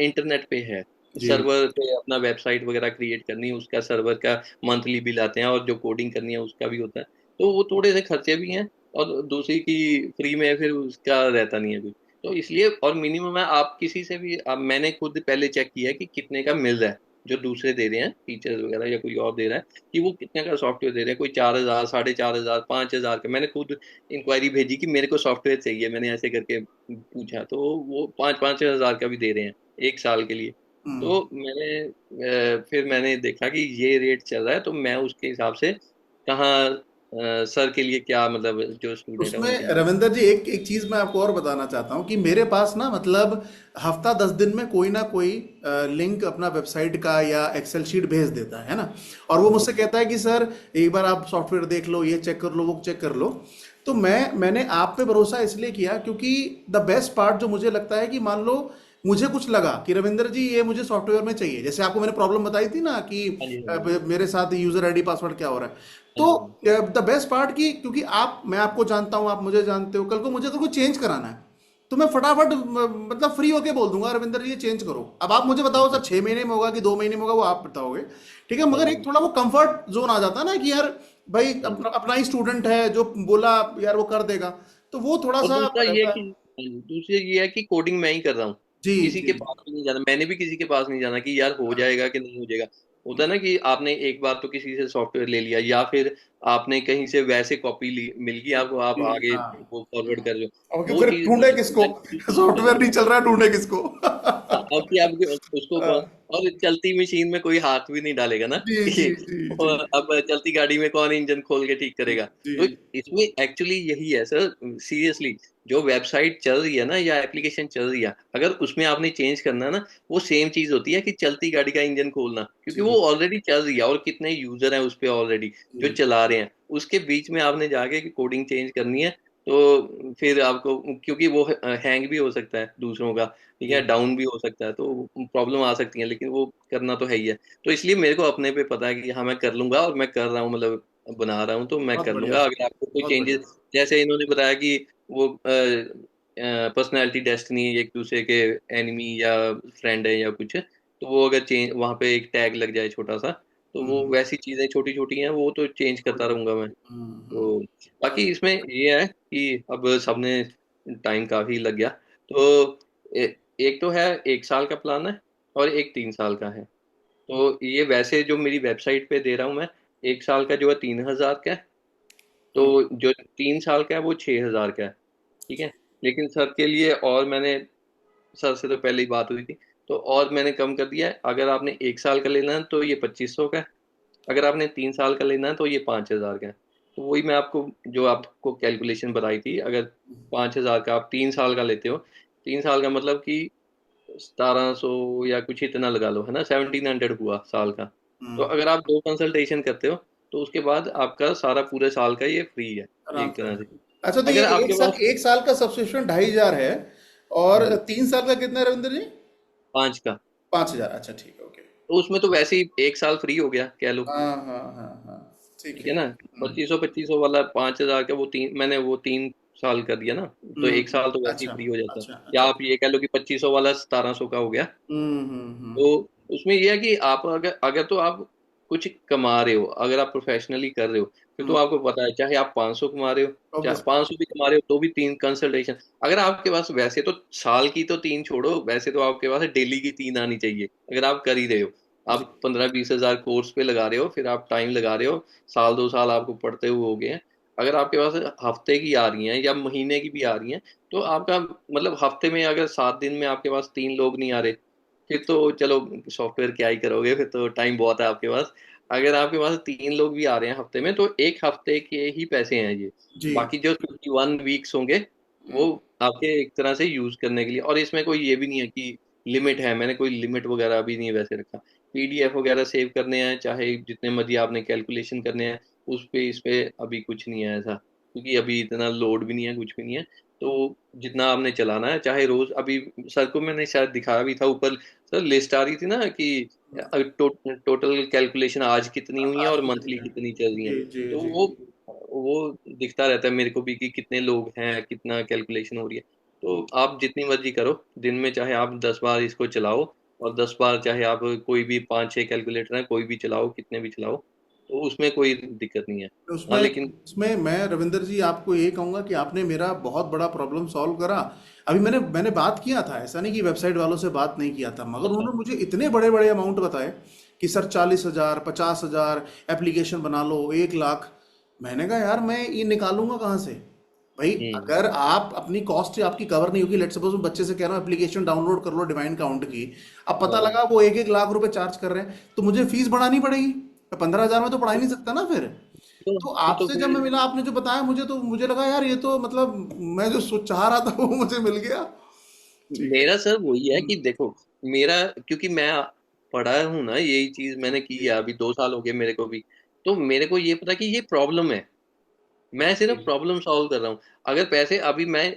इंटरनेट पे है, जी। सर्वर पे अपना वेबसाइट वगैरह क्रिएट करनी है, उसका सर्वर का मंथली बिल आते हैं, और जो कोडिंग करनी है उसका भी होता है, तो वो थोड़े से खर्चे भी हैं। और दूसरी की फ्री में फिर उसका रहता नहीं है कुछ, तो इसलिए, और मिनिमम है, आप किसी से भी, अब मैंने खुद पहले चेक किया है कि कितने का मिल रहा है, जो दूसरे दे रहे हैं टीचर्स वगैरह या कोई और दे रहा है, कि वो कितने का सॉफ्टवेयर दे रहे हैं, कोई 4000, 4500, 5000 का। मैंने खुद इंक्वायरी भेजी कि मेरे को सॉफ्टवेयर चाहिए, मैंने ऐसे करके पूछा, तो वो 5-5 हजार का भी दे रहे हैं 1 साल के लिए। हम्म। तो फिर मैंने देखा कि ये रेट चल रहा है, तो मैं उसके हिसाब से कहाँ सर के लिए क्या, मतलब जो स्टूडेंट है उनके उसमें लिए। रविंदर जी एक एक चीज मैं आपको और बताना चाहता हूँ, कि मेरे पास ना मतलब हफ्ता 10 दिन में कोई ना कोई लिंक अपना वेबसाइट का या एक्सेल शीट भेज देता है ना, और वो मुझसे कहता है कि सर एक बार आप सॉफ्टवेयर देख लो, ये चेक कर लो, वो चेक कर लो। तो मैंने आप पे भरोसा इसलिए किया, क्योंकि द बेस्ट पार्ट जो मुझे लगता है कि मान लो मुझे कुछ लगा कि रविंदर जी ये मुझे सॉफ्टवेयर में चाहिए, जैसे आपको मैंने प्रॉब्लम बताई थी ना कि हाँ जी, हाँ जी, मेरे साथ यूजर आईडी पासवर्ड क्या हो रहा है, हाँ तो जी, हाँ जी, द बेस्ट पार्ट की, क्योंकि मैं आपको जानता हूं, आप मुझे जानते हो, कल को मुझे तो चेंज कराना है, तो मैं फटाफट मतलब फ्री होके बोल दूंगा रविंदर जी ये चेंज करो। अब आप मुझे बताओ सर 6 महीने में होगा कि 2 महीने में होगा, वो आप बताओगे, ठीक है, हाँ मगर एक जी। थोड़ा वो कंफर्ट जोन आ जाता है ना, कि यार भाई हाँ जी। अपना अपना ही स्टूडेंट है, जो बोला यार वो कर देगा, तो वो थोड़ा और सा दूसरा ये है रहता कि, है। दूसरा ये है कि कोडिंग मैं ही कर रहा हूँ, जी किसी जी के पास भी नहीं जाना, मैंने भी किसी के पास नहीं जाना कि यार हो हाँ। जाएगा कि नहीं हो जाएगा। होता है ना कि आपने एक बार तो किसी से सॉफ्टवेयर ले लिया, या फिर आपने कहीं से वैसे कॉपी ली, मिल गई आपको, आप जी आगे हाँ। वो फॉरवर्ड कर रहे हो, अब वो फिर चीज ढूंढे किसको, मैं नहीं सॉफ्टवेयर करूंगा। नहीं चल रहा है, ढूंढे किसको। हाँ, अब कि आप उसको कौन, हाँ, और चलती मशीन में कोई हाथ भी नहीं डालेगा ना जी कि जी जी जी अब चलती गाड़ी में कौन इंजन खोल के ठीक करेगा। जी। तो इसमें एक्चुअली यही है सर, सीरियसली, जो वेबसाइट चल रही है ना या एप्लीकेशन चल रही है, अगर उसमें आपने चेंज करना है ना, वो सेम चीज होती है कि चलती गाड़ी का इंजन खोलना, क्योंकि वो जी ऑलरेडी चल रही है, और कितने यूजर हैं उस पे ऑलरेडी जो जी। चला रहे हैं, उसके बीच में आपने जाके कोडिंग चेंज करनी है, तो फिर आपको, क्योंकि वो हैंग भी हो सकता है दूसरों का, ठीक है, जी डाउन भी हो सकता है, तो प्रॉब्लम आ सकती है, लेकिन वो करना तो है ही है। तो इसलिए मेरे को अपने पे पता है कि हाँ मैं कर लूंगा, और मैं कर रहा हूँ, मतलब बना रहा हूँ, तो मैं बहुत कर बढ़िया लूंगा। सर, अगर आपको कोई बहुत बढ़िया। चेंजेस, जैसे इन्होंने बताया कि वो पर्सनैलिटी डेस्टिनी एक दूसरे के एनिमी या फ्रेंड है या कुछ, तो वो अगर चेंज वहां पे एक टैग लग जाए छोटा सा, तो वो हम्म, वैसी चीजें छोटी छोटी हैं, वो तो चेंज करता रहूंगा मैं। हम्म। तो बाकी इसमें ये है कि अब सबने टाइम काफी लग गया, तो एक तो है 1 साल का प्लान है, और एक 3 साल का है। तो ये वैसे जो मेरी वेबसाइट पे दे रहा हूँ मैं, 1 साल का जो है 3,000 का है, तो हम्म, जो 3 साल का है वो 6,000 का है, ठीक है। लेकिन सर के लिए, और मैंने सर से तो पहले ही बात हुई थी, तो और मैंने कम कर दिया है। अगर आपने 1 साल का लेना है तो ये 2500 का है, अगर आपने 3 साल का लेना है तो ये 5,000 का है। तो वही मैं आपको, जो आपको कैलकुलेशन बताई थी, अगर 5,000 का आप 3 साल का लेते हो, 3 साल का मतलब कि 1,700 या कुछ इतना लगा लो, है ना, 1,700 हुआ साल का। तो हम्म। अगर आप 2 कंसल्टेशन करते हो, तो उसके बाद आपका सारा पूरे साल का ये फ्री है, आराम एक से तरह है। से। अच्छा, तो ये अगर आपके पास, 1 साल का सब्सक्रिप्शन 2,500 है, और जी, 3 साल का कितना है रविंद्र जी? 5 का, 5,000, अच्छा ठीक है, ओके। तो उसमें तो वैसे ही 1 साल फ्री हो गया, कह लो, हाँ हाँ हाँ हाँ, ठीक ठीक है। है ना। 2500 वाला 5,000 का, वो मैंने वो 3 साल कर दिया ना, तो 1 साल तो वैसे ही अच्छा फ्री हो जाता है। अच्छा या अच्छा, आप ये कह लो कि 2500 वाला 1,700 का हो गया। हम्म। तो उसमें ये है कि आप अगर अगर तो आप कुछ कमा रहे हो, अगर आप प्रोफेशनली कर रहे हो, फिर तो आपको पता है, चाहे आप 500 कमा रहे हो, चाहे ऑब्वियस। 500 भी कमा रहे हो, तो भी 3 कंसल्टेशन। अगर आपके पास, वैसे तो साल की तो 3 छोड़ो, वैसे तो आपके पास डेली की 3 आनी चाहिए, अगर आप कर ही रहे हो। जी आप 15-20 हज़ार कोर्स पे लगा रहे हो, फिर आप टाइम लगा रहे हो, साल 2 साल आपको पढ़ते हुए हो गए हैं। अगर आपके पास हफ्ते की आ रही हैं या महीने की भी आ रही हैं, तो आपका मतलब हफ्ते में अगर 7 दिन में आपके पास 3 लोग नहीं आ रहे, फिर तो चलो सॉफ्टवेयर क्या ही करोगे, फिर तो टाइम बहुत है आपके पास। अगर आपके पास 3 लोग भी आ रहे हैं हफ्ते में, तो एक हफ्ते के ही पैसे हैं ये। जी। बाकी जो 51 वीक्स होंगे, वो हम्म, आपके एक तरह से यूज करने के लिए। और इसमें कोई ये भी नहीं है कि लिमिट है, मैंने कोई लिमिट वगैरह भी नहीं वैसे रखा। पीडीएफ वगैरह सेव करने हैं, चाहे जितने मर्जी आपने कैलकुलेशन करने हैं, उस पे इस पे अभी कुछ नहीं है ऐसा, क्योंकि अभी इतना लोड भी नहीं है, कुछ भी नहीं है। तो जितना आपने चलाना है, चाहे रोज, अभी सर को मैंने शायद दिखाया भी था ऊपर, सर लिस्ट आ रही थी ना कि टोटल कैलकुलेशन आज कितनी हुई है आज और कितनी मंथली है? कितनी चल रही है। जी जी तो जी। वो दिखता रहता है मेरे को भी कि कितने लोग हैं, कितना कैलकुलेशन हो रही है। तो आप जितनी मर्जी करो दिन में, चाहे आप 10 बार इसको चलाओ, और 10 बार चाहे आप कोई भी 5-6 कैलकुलेटर है कोई भी चलाओ, कितने भी चलाओ, तो उसमें कोई दिक्कत नहीं है। हाँ, उसमें लेकिन उसमें मैं रविंदर जी आपको ये कहूंगा कि आपने मेरा बहुत बड़ा प्रॉब्लम सॉल्व करा। अभी मैंने मैंने बात किया था, ऐसा नहीं कि वेबसाइट वालों से बात नहीं किया था, मगर अच्छा, उन्होंने मुझे इतने बड़े बड़े अमाउंट बताए कि सर 40,000, 50,000, एप्लीकेशन बना लो, 1 लाख। मैंने कहा यार मैं ये निकालूंगा कहाँ से? भाई हम्म, अगर आप अपनी कॉस्ट आपकी कवर नहीं होगी, लेट सपोज मैं बच्चे से कह रहा हूँ एप्लीकेशन डाउनलोड कर लो डिवाइन काउंट की, अब पता हाँ, लगा वो 1-1 लाख रुपए चार्ज कर रहे हैं, तो मुझे फीस बढ़ानी पड़ेगी। मैं 15,000 में तो पढ़ा ही नहीं सकता ना फिर। तो तो आपसे जब मैं फिर मिला, आपने जो बताया मुझे, तो मुझे लगा यार ये तो मतलब मैं जो सोच चाह रहा था वो मुझे मिल गया। ठीक है। मेरा सर वही है कि देखो, मेरा, क्योंकि मैं पढ़ा हूं ना, यही चीज मैंने की जी है, अभी 2 साल हो गए मेरे को भी। तो मेरे को ये पता कि ये प्रॉब्लम है, मैं जी सिर्फ प्रॉब्लम सॉल्व कर रहा हूँ। अगर पैसे अभी मैं,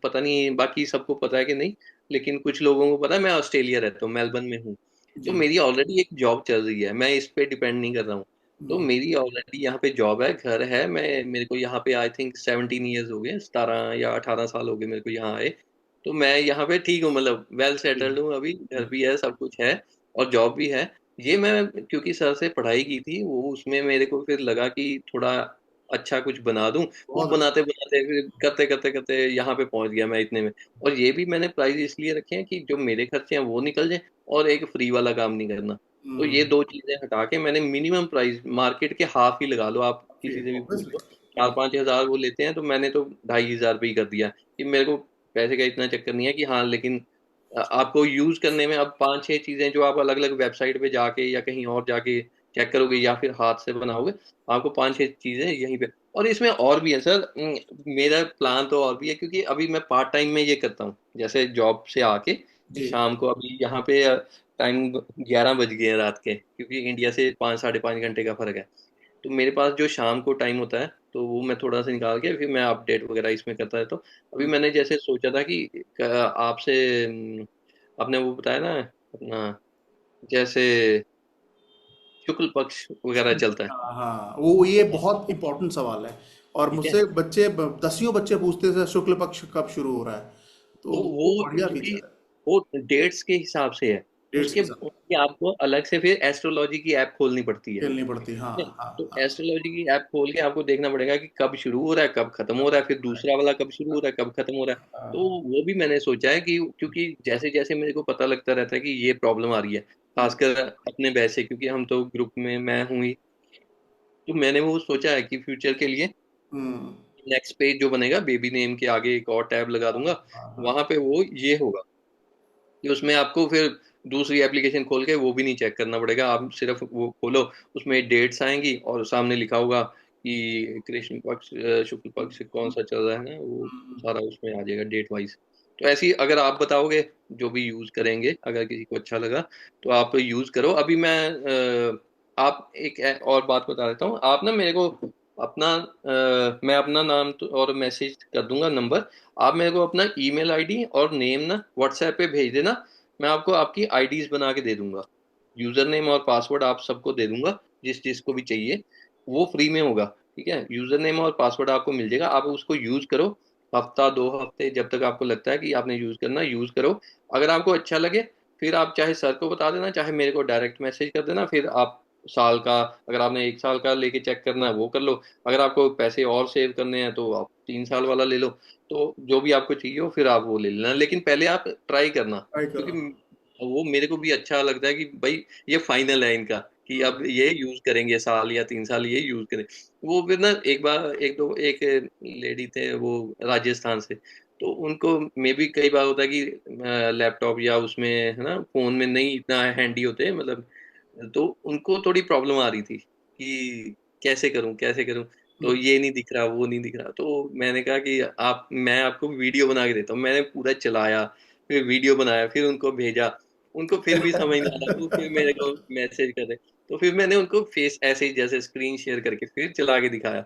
पता नहीं बाकी सबको पता है कि नहीं, लेकिन कुछ लोगों को पता है, मैं ऑस्ट्रेलिया रहता हूँ, मेलबर्न में हूँ। तो जी। मेरी ऑलरेडी एक जॉब चल रही है, मैं इस पे डिपेंड नहीं कर रहा हूँ। तो हम्म, मेरी ऑलरेडी यहाँ पे जॉब है, घर है, मैं, मेरे को यहाँ पे आई थिंक 17 ईयर्स हो गए, 17 या 18 साल हो गए मेरे को यहाँ आए। तो मैं यहाँ पे ठीक हूँ, मतलब वेल जी सेटल्ड हूँ, अभी घर जी। भी है, सब कुछ है, और जॉब भी है। ये मैं क्योंकि सर से पढ़ाई की थी, वो उसमें मेरे को फिर लगा कि थोड़ा अच्छा कुछ बना दूं। वो बहुत अच्छा। बनाते बनाते फिर करते करते करते यहाँ पे पहुंच गया मैं इतने में। और ये भी मैंने प्राइस इसलिए रखे हैं कि जो मेरे खर्चे हैं वो निकल जाए, और एक फ्री वाला काम नहीं करना। तो ये हम्म। 2 चीजें हटा के मैंने मिनिमम प्राइस मार्केट के हाफ ही लगा लो, आप ओके, किसी से भी पूछ लो, ऑब्वियसली। 4-5 हज़ार वो लेते हैं, तो मैंने तो 2,500 पे ही कर दिया, कि मेरे को पैसे का इतना चक्कर नहीं है। कि हाँ, लेकिन आपको यूज करने में अब 5-6 चीजें जो आप अलग अलग वेबसाइट पे जाके या कहीं और जाके चेक करोगे, या फिर हाथ से बनाओगे, आपको 5-6 चीजें यहीं पे। और इसमें और भी है सर, मेरा प्लान तो और भी है, क्योंकि अभी मैं पार्ट टाइम में ये करता हूँ, जैसे जॉब से आके जी शाम को, अभी यहाँ पे टाइम 11 बज गए हैं रात के, क्योंकि इंडिया से 5-5.5 घंटे का फर्क है। तो मेरे पास जो शाम को टाइम होता है, तो वो मैं थोड़ा सा निकाल के फिर मैं अपडेट वगैरह इसमें करता रहता हूँ। अभी मैंने जैसे सोचा था कि आपसे आपने वो बताया ना अपना, जैसे शुक्ल पक्ष वगैरह चलता है, हाँ हाँ, वो ये तो बहुत इंपॉर्टेंट सवाल है। और ठीक है। मुझसे बच्चे दसियों बच्चे पूछते थे शुक्ल पक्ष कब शुरू हो रहा है। तो तो वो वो बढ़िया क्योंकि फीचर है। वो डेट्स के हिसाब से है, डेट्स उसके के साथ उसकी आपको अलग से फिर एस्ट्रोलॉजी की ऐप खोलनी पड़ती है। खेलनी पड़ती, हाँ ठीक है? हाँ तो हाँ। एस्ट्रोलॉजी की ऐप खोल के आपको देखना पड़ेगा कि कब शुरू हो रहा है, कब खत्म हो रहा है, फिर दूसरा वाला कब शुरू हो रहा है, कब खत्म हो रहा है। तो हाँ, वो भी मैंने सोचा है कि क्योंकि जैसे जैसे मेरे को पता लगता रहता है कि ये प्रॉब्लम आ रही है, खासकर अपने वैसे, क्योंकि हम तो ग्रुप में मैं हूँ ही, तो मैंने वो सोचा है कि फ्यूचर के लिए हम्म, नेक्स्ट पेज जो बनेगा बेबी नेम के आगे एक और टैब लगा दूंगा, हाँ हाँ। वहां पे वो ये होगा कि उसमें आपको फिर दूसरी एप्लीकेशन खोल के वो भी नहीं चेक करना पड़ेगा, आप सिर्फ वो खोलो, उसमें डेट्स आएंगी और सामने लिखा होगा कि कृष्ण पक्ष शुक्ल पक्ष कौन सा चल रहा है ना, वो सारा उसमें आ जाएगा डेट वाइज। तो ऐसी अगर आप बताओगे, जो भी यूज करेंगे, अगर किसी को अच्छा लगा तो आप यूज करो। अभी मैं आप एक और बात बता देता हूँ, आप ना मेरे को अपना मैं अपना नाम और मैसेज कर दूंगा नंबर, आप मेरे को अपना ईमेल आईडी और नेम ना व्हाट्सएप पे भेज देना, मैं आपको आपकी आईडीज बना के दे दूंगा, यूजर नेम और पासवर्ड आप सबको दे दूंगा, जिस जिसको भी चाहिए, वो फ्री में होगा। ठीक है, यूजर नेम और पासवर्ड आपको मिल जाएगा, आप उसको यूज करो, हफ्ता 2 हफ्ते जब तक आपको लगता है कि आपने यूज करना, यूज करो। अगर आपको अच्छा लगे फिर आप चाहे सर को बता देना, चाहे मेरे को डायरेक्ट मैसेज कर देना, फिर आप साल का, अगर आपने 1 साल का लेके चेक करना है वो कर लो, अगर आपको पैसे और सेव करने हैं तो आप 3 साल वाला ले लो। तो जो भी आपको चाहिए हो फिर आप वो ले लेना, लेकिन पहले आप ट्राई करना, ट्राई क्योंकि करो। वो मेरे को भी अच्छा लगता है कि भाई ये फाइनल है इनका, कि अब ये यूज करेंगे साल या 3 साल ये यूज करें। वो फिर ना एक बार एक लेडी थे वो राजस्थान से, तो उनको मे भी कई बार होता है कि लैपटॉप या उसमें है ना फोन में नहीं इतना हैंडी होते मतलब, तो उनको थोड़ी प्रॉब्लम आ रही थी कि कैसे करूं कैसे करूं, तो ये नहीं दिख रहा वो नहीं दिख रहा। तो मैंने कहा कि आप मैं आपको वीडियो बना के देता हूँ, मैंने पूरा चलाया, फिर वीडियो बनाया, फिर उनको भेजा, उनको फिर भी समझ नहीं आ रहा, तो फिर मेरे को मैसेज करे, तो फिर मैंने उनको फेस ऐसे ही जैसे स्क्रीन शेयर करके फिर चला के दिखाया।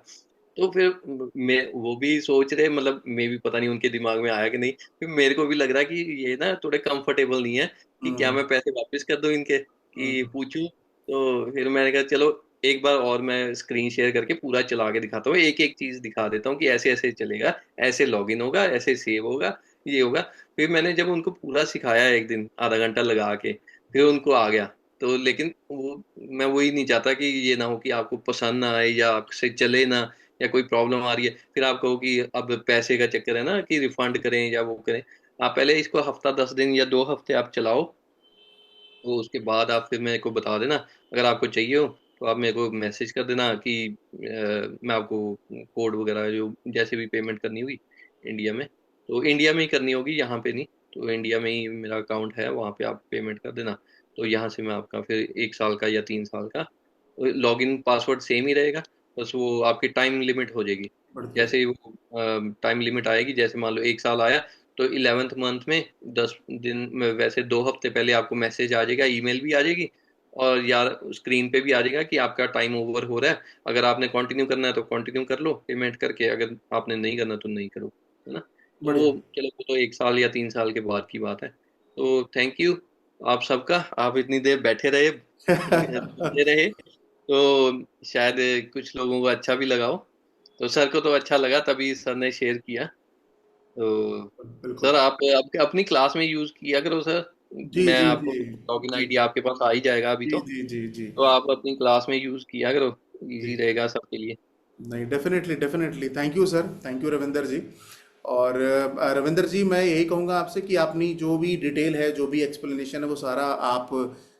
तो फिर मैं वो भी सोच रहे, मतलब मैं भी पता नहीं उनके दिमाग में आया कि नहीं, फिर मेरे को भी लग रहा है कि ये ना थोड़े कंफर्टेबल नहीं है, कि क्या हम्म मैं पैसे वापस कर दूं इनके कि हम्म पूछूं। तो फिर मैंने कहा चलो एक बार और मैं स्क्रीन शेयर करके पूरा चला के दिखाता हूँ, एक एक चीज दिखा देता हूँ कि ऐसे ऐसे चलेगा, ऐसे लॉगिन होगा, ऐसे सेव होगा, ये होगा। फिर मैंने जब उनको पूरा सिखाया एक दिन आधा घंटा लगा के, फिर उनको आ गया। तो लेकिन वो मैं वही नहीं चाहता कि ये ना हो कि आपको पसंद ना आए या आपसे चले ना, या कोई प्रॉब्लम आ रही है फिर आप कहो कि अब पैसे का चक्कर है ना कि रिफंड करें या वो करें। आप पहले इसको हफ्ता 10 दिन या 2 हफ्ते आप चलाओ, तो उसके बाद आप फिर मेरे को बता देना, अगर आपको चाहिए हो तो आप मेरे को मैसेज कर देना कि मैं आपको कोड वगैरह जो जैसे भी पेमेंट करनी होगी इंडिया में, तो इंडिया में ही करनी होगी, यहाँ पे नहीं, तो इंडिया में ही मेरा अकाउंट है, वहाँ पे आप पेमेंट कर देना। तो यहाँ से मैं आपका फिर 1 साल का या 3 साल का लॉगिन पासवर्ड सेम ही रहेगा, बस वो आपकी टाइम लिमिट हो जाएगी। बढ़िया। जैसे ही वो टाइम लिमिट आएगी, जैसे मान लो 1 साल आया, तो 11th मंथ में 10 दिन में, वैसे 2 हफ्ते पहले आपको मैसेज आ जाएगा, ईमेल भी आ जाएगी, और यार स्क्रीन पे भी आ जाएगा कि आपका टाइम ओवर हो रहा है, अगर आपने कंटिन्यू करना है तो कंटिन्यू कर लो पेमेंट करके, अगर आपने नहीं करना तो नहीं करो, है ना। तो बढ़िया। वो चलो, वो तो 1 साल या 3 साल के बाद की बात है। तो थैंक यू आप सबका, आप इतनी देर बैठे रहे सुनते रहे, तो शायद कुछ लोगों को अच्छा भी लगा हो। तो सर को तो अच्छा लगा तभी सर ने शेयर किया। तो बिल्कुल। सर आप अपनी क्लास में यूज किया करो सर, जी मैं जी आपको जी लॉगिन जी आईडी आपके पास आ ही जाएगा अभी जी तो। जी जी जी तो आप अपनी क्लास में यूज किया करो, जी। इजी रहेगा सबके लिए। नहीं, definitely definitely, thank you sir, thank you Ravinder ji. और रविंदर जी, मैं यही कहूँगा आपसे कि आपने जो भी डिटेल है, जो भी एक्सप्लेनेशन है, वो सारा आप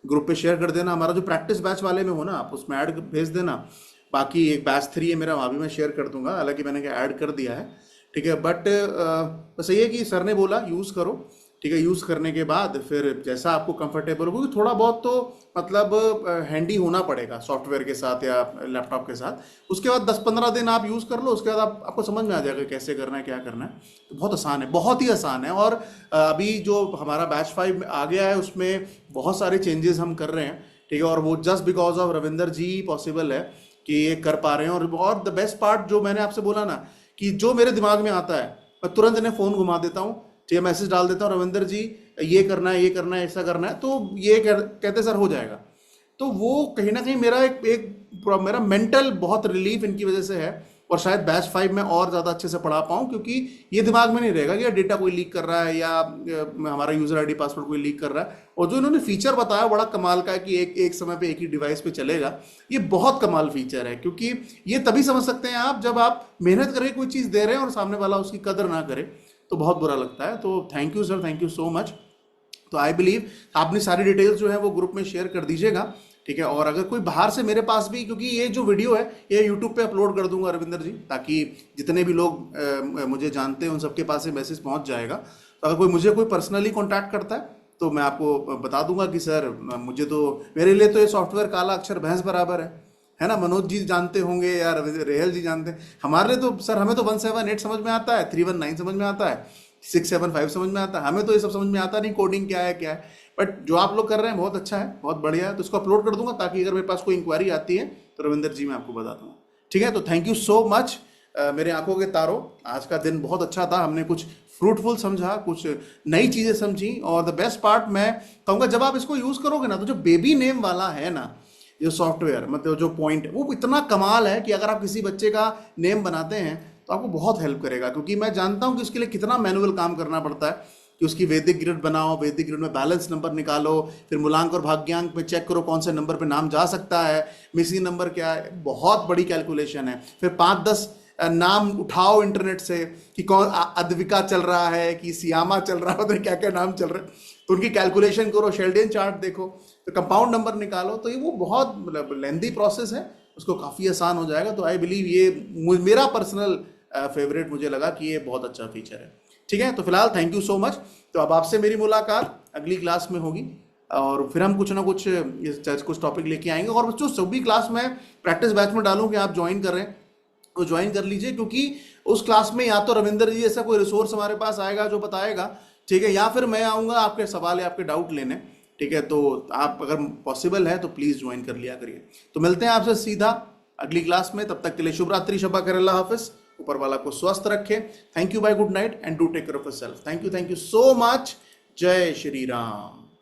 ग्रुप पे शेयर कर देना। हमारा जो प्रैक्टिस बैच वाले में हो ना, आप उसमें ऐड भेज देना। बाकी एक बैच 3 है मेरा, वहाँ भी मैं शेयर कर दूंगा, हालांकि मैंने ऐड कर दिया है। ठीक है, बट बस ये है कि सर ने बोला यूज़ करो। ठीक है, यूज़ करने के बाद फिर जैसा आपको कंफर्टेबल हो, क्योंकि थोड़ा बहुत तो मतलब हैंडी होना पड़ेगा सॉफ्टवेयर के साथ या लैपटॉप के साथ। उसके बाद 10-15 दिन आप यूज़ कर लो, उसके बाद आपको समझ में आ जाएगा कैसे करना है, क्या करना है। तो बहुत आसान है, बहुत ही आसान है। और अभी जो हमारा बैच 5 आ गया है, उसमें बहुत सारे चेंजेस हम कर रहे हैं। ठीक है, और वो just because of Ravinder ji possible है, कि ये कर पा रहे हैं। और द बेस्ट पार्ट जो मैंने आपसे बोला ना, कि जो मेरे दिमाग में आता है मैं तुरंत इन्हें फ़ोन घुमा देता हूँ, ठीक है, मैसेज डाल देता हूँ, रविंदर जी ये करना है, ये करना है, ऐसा करना है, तो ये कहते सर हो जाएगा। तो वो कहीं ना कहीं मेरा मेरा मेंटल बहुत रिलीफ इनकी वजह से है। और शायद बैच 5 में और ज़्यादा अच्छे से पढ़ा पाऊँ, क्योंकि ये दिमाग में नहीं रहेगा कि डेटा कोई लीक कर रहा है या हमारा यूज़र आईडी पासवर्ड कोई लीक कर रहा है। और जो इन्होंने फीचर बताया बड़ा कमाल का है कि एक समय पे एक ही डिवाइस पे चलेगा, ये बहुत कमाल फीचर है। क्योंकि ये तभी समझ सकते हैं आप जब आप मेहनत करके कोई चीज़ दे रहे हैं और सामने वाला उसकी कदर ना करे, तो बहुत बुरा लगता है। तो thank you sir, thank you so much. तो आई बिलीव आपने सारी डिटेल्स जो है वो ग्रुप में शेयर कर दीजिएगा, ठीक है। और अगर कोई बाहर से मेरे पास भी, क्योंकि ये जो वीडियो है ये यूट्यूब पे अपलोड कर दूंगा रविंदर जी, ताकि जितने भी लोग मुझे जानते हैं उन सबके पास ये मैसेज पहुंच जाएगा। तो अगर मुझे कोई पर्सनली कांटेक्ट करता है तो मैं आपको बता दूंगा कि सर मुझे तो, मेरे लिए तो ये सॉफ्टवेयर काला अक्षर भैंस बराबर है ना। मनोज जी जानते होंगे या रेहल जी जानते हैं, हमारे लिए तो सर, हमें तो 178 समझ में आता है, 319 समझ में आता है, 675 समझ में आता है, हमें तो ये सब समझ में आता नहीं कोडिंग क्या है। बट जो आप लोग कर रहे हैं बहुत अच्छा है, बहुत बढ़िया है। तो इसको अपलोड कर दूंगा ताकि अगर मेरे पास कोई इंक्वायरी आती है तो रविंदर जी मैं आपको बता दूंगा, ठीक है। तो थैंक यू सो मच मेरे आंखों के तारों, आज का दिन बहुत अच्छा था। हमने कुछ फ्रूटफुल समझा, कुछ नई चीज़ें समझी। और द बेस्ट पार्ट मैं कहूँगा, जब आप इसको यूज़ करोगे ना, तो जो बेबी नेम वाला है ना ये सॉफ्टवेयर, मतलब जो पॉइंट है वो इतना कमाल है कि अगर आप किसी बच्चे का नेम बनाते हैं तो आपको बहुत हेल्प करेगा। क्योंकि मैं जानता हूँ कि उसके लिए कितना मैनुअल काम करना पड़ता है, कि उसकी वैदिक ग्रिड बनाओ, वैदिक ग्रिड में बैलेंस नंबर निकालो, फिर मूलांक और भाग्यांक में चेक करो कौन से नंबर पे नाम जा सकता है, मिसिंग नंबर क्या है, बहुत बड़ी कैलकुलेशन है। फिर 5-10 नाम उठाओ इंटरनेट से कि कौन अद्विका चल रहा है कि सियामा चल रहा है, तो क्या क्या नाम चल रहे हैं, तो उनकी कैलकुलेशन करो, शेल्डियन चार्ट देखो, तो कंपाउंड नंबर निकालो। तो ये वो बहुत मतलब लेंदी प्रोसेस है, उसको काफ़ी आसान हो जाएगा। तो आई बिलीव ये मेरा पर्सनल फेवरेट मुझे लगा कि ये बहुत अच्छा फीचर है, ठीक है। तो फिलहाल थैंक यू सो मच। तो अब आपसे मेरी मुलाकात अगली क्लास में होगी और फिर हम कुछ ना कुछ टॉपिक लेके आएंगे। और बच्चों सभी क्लास में प्रैक्टिस बैच में डालूं कि आप ज्वाइन कर रहे हैं तो ज्वाइन कर लीजिए, क्योंकि उस क्लास में या तो रविंदर जी ऐसा कोई रिसोर्स हमारे पास आएगा जो बताएगा, ठीक है, या फिर मैं आऊँगा आपके सवाल या आपके डाउट लेने, ठीक है। तो आप अगर पॉसिबल है तो प्लीज़ ज्वाइन कर लिया करिए। तो मिलते हैं आपसे सीधा अगली क्लास में, तब तक के लिए शुभ रात्रि, शब्बा खैर, अल्लाह हाफिज़, ऊपर वाला को स्वस्थ रखे। Thank you, bye, good night and do take care of yourself. Thank you so much. जय श्री राम।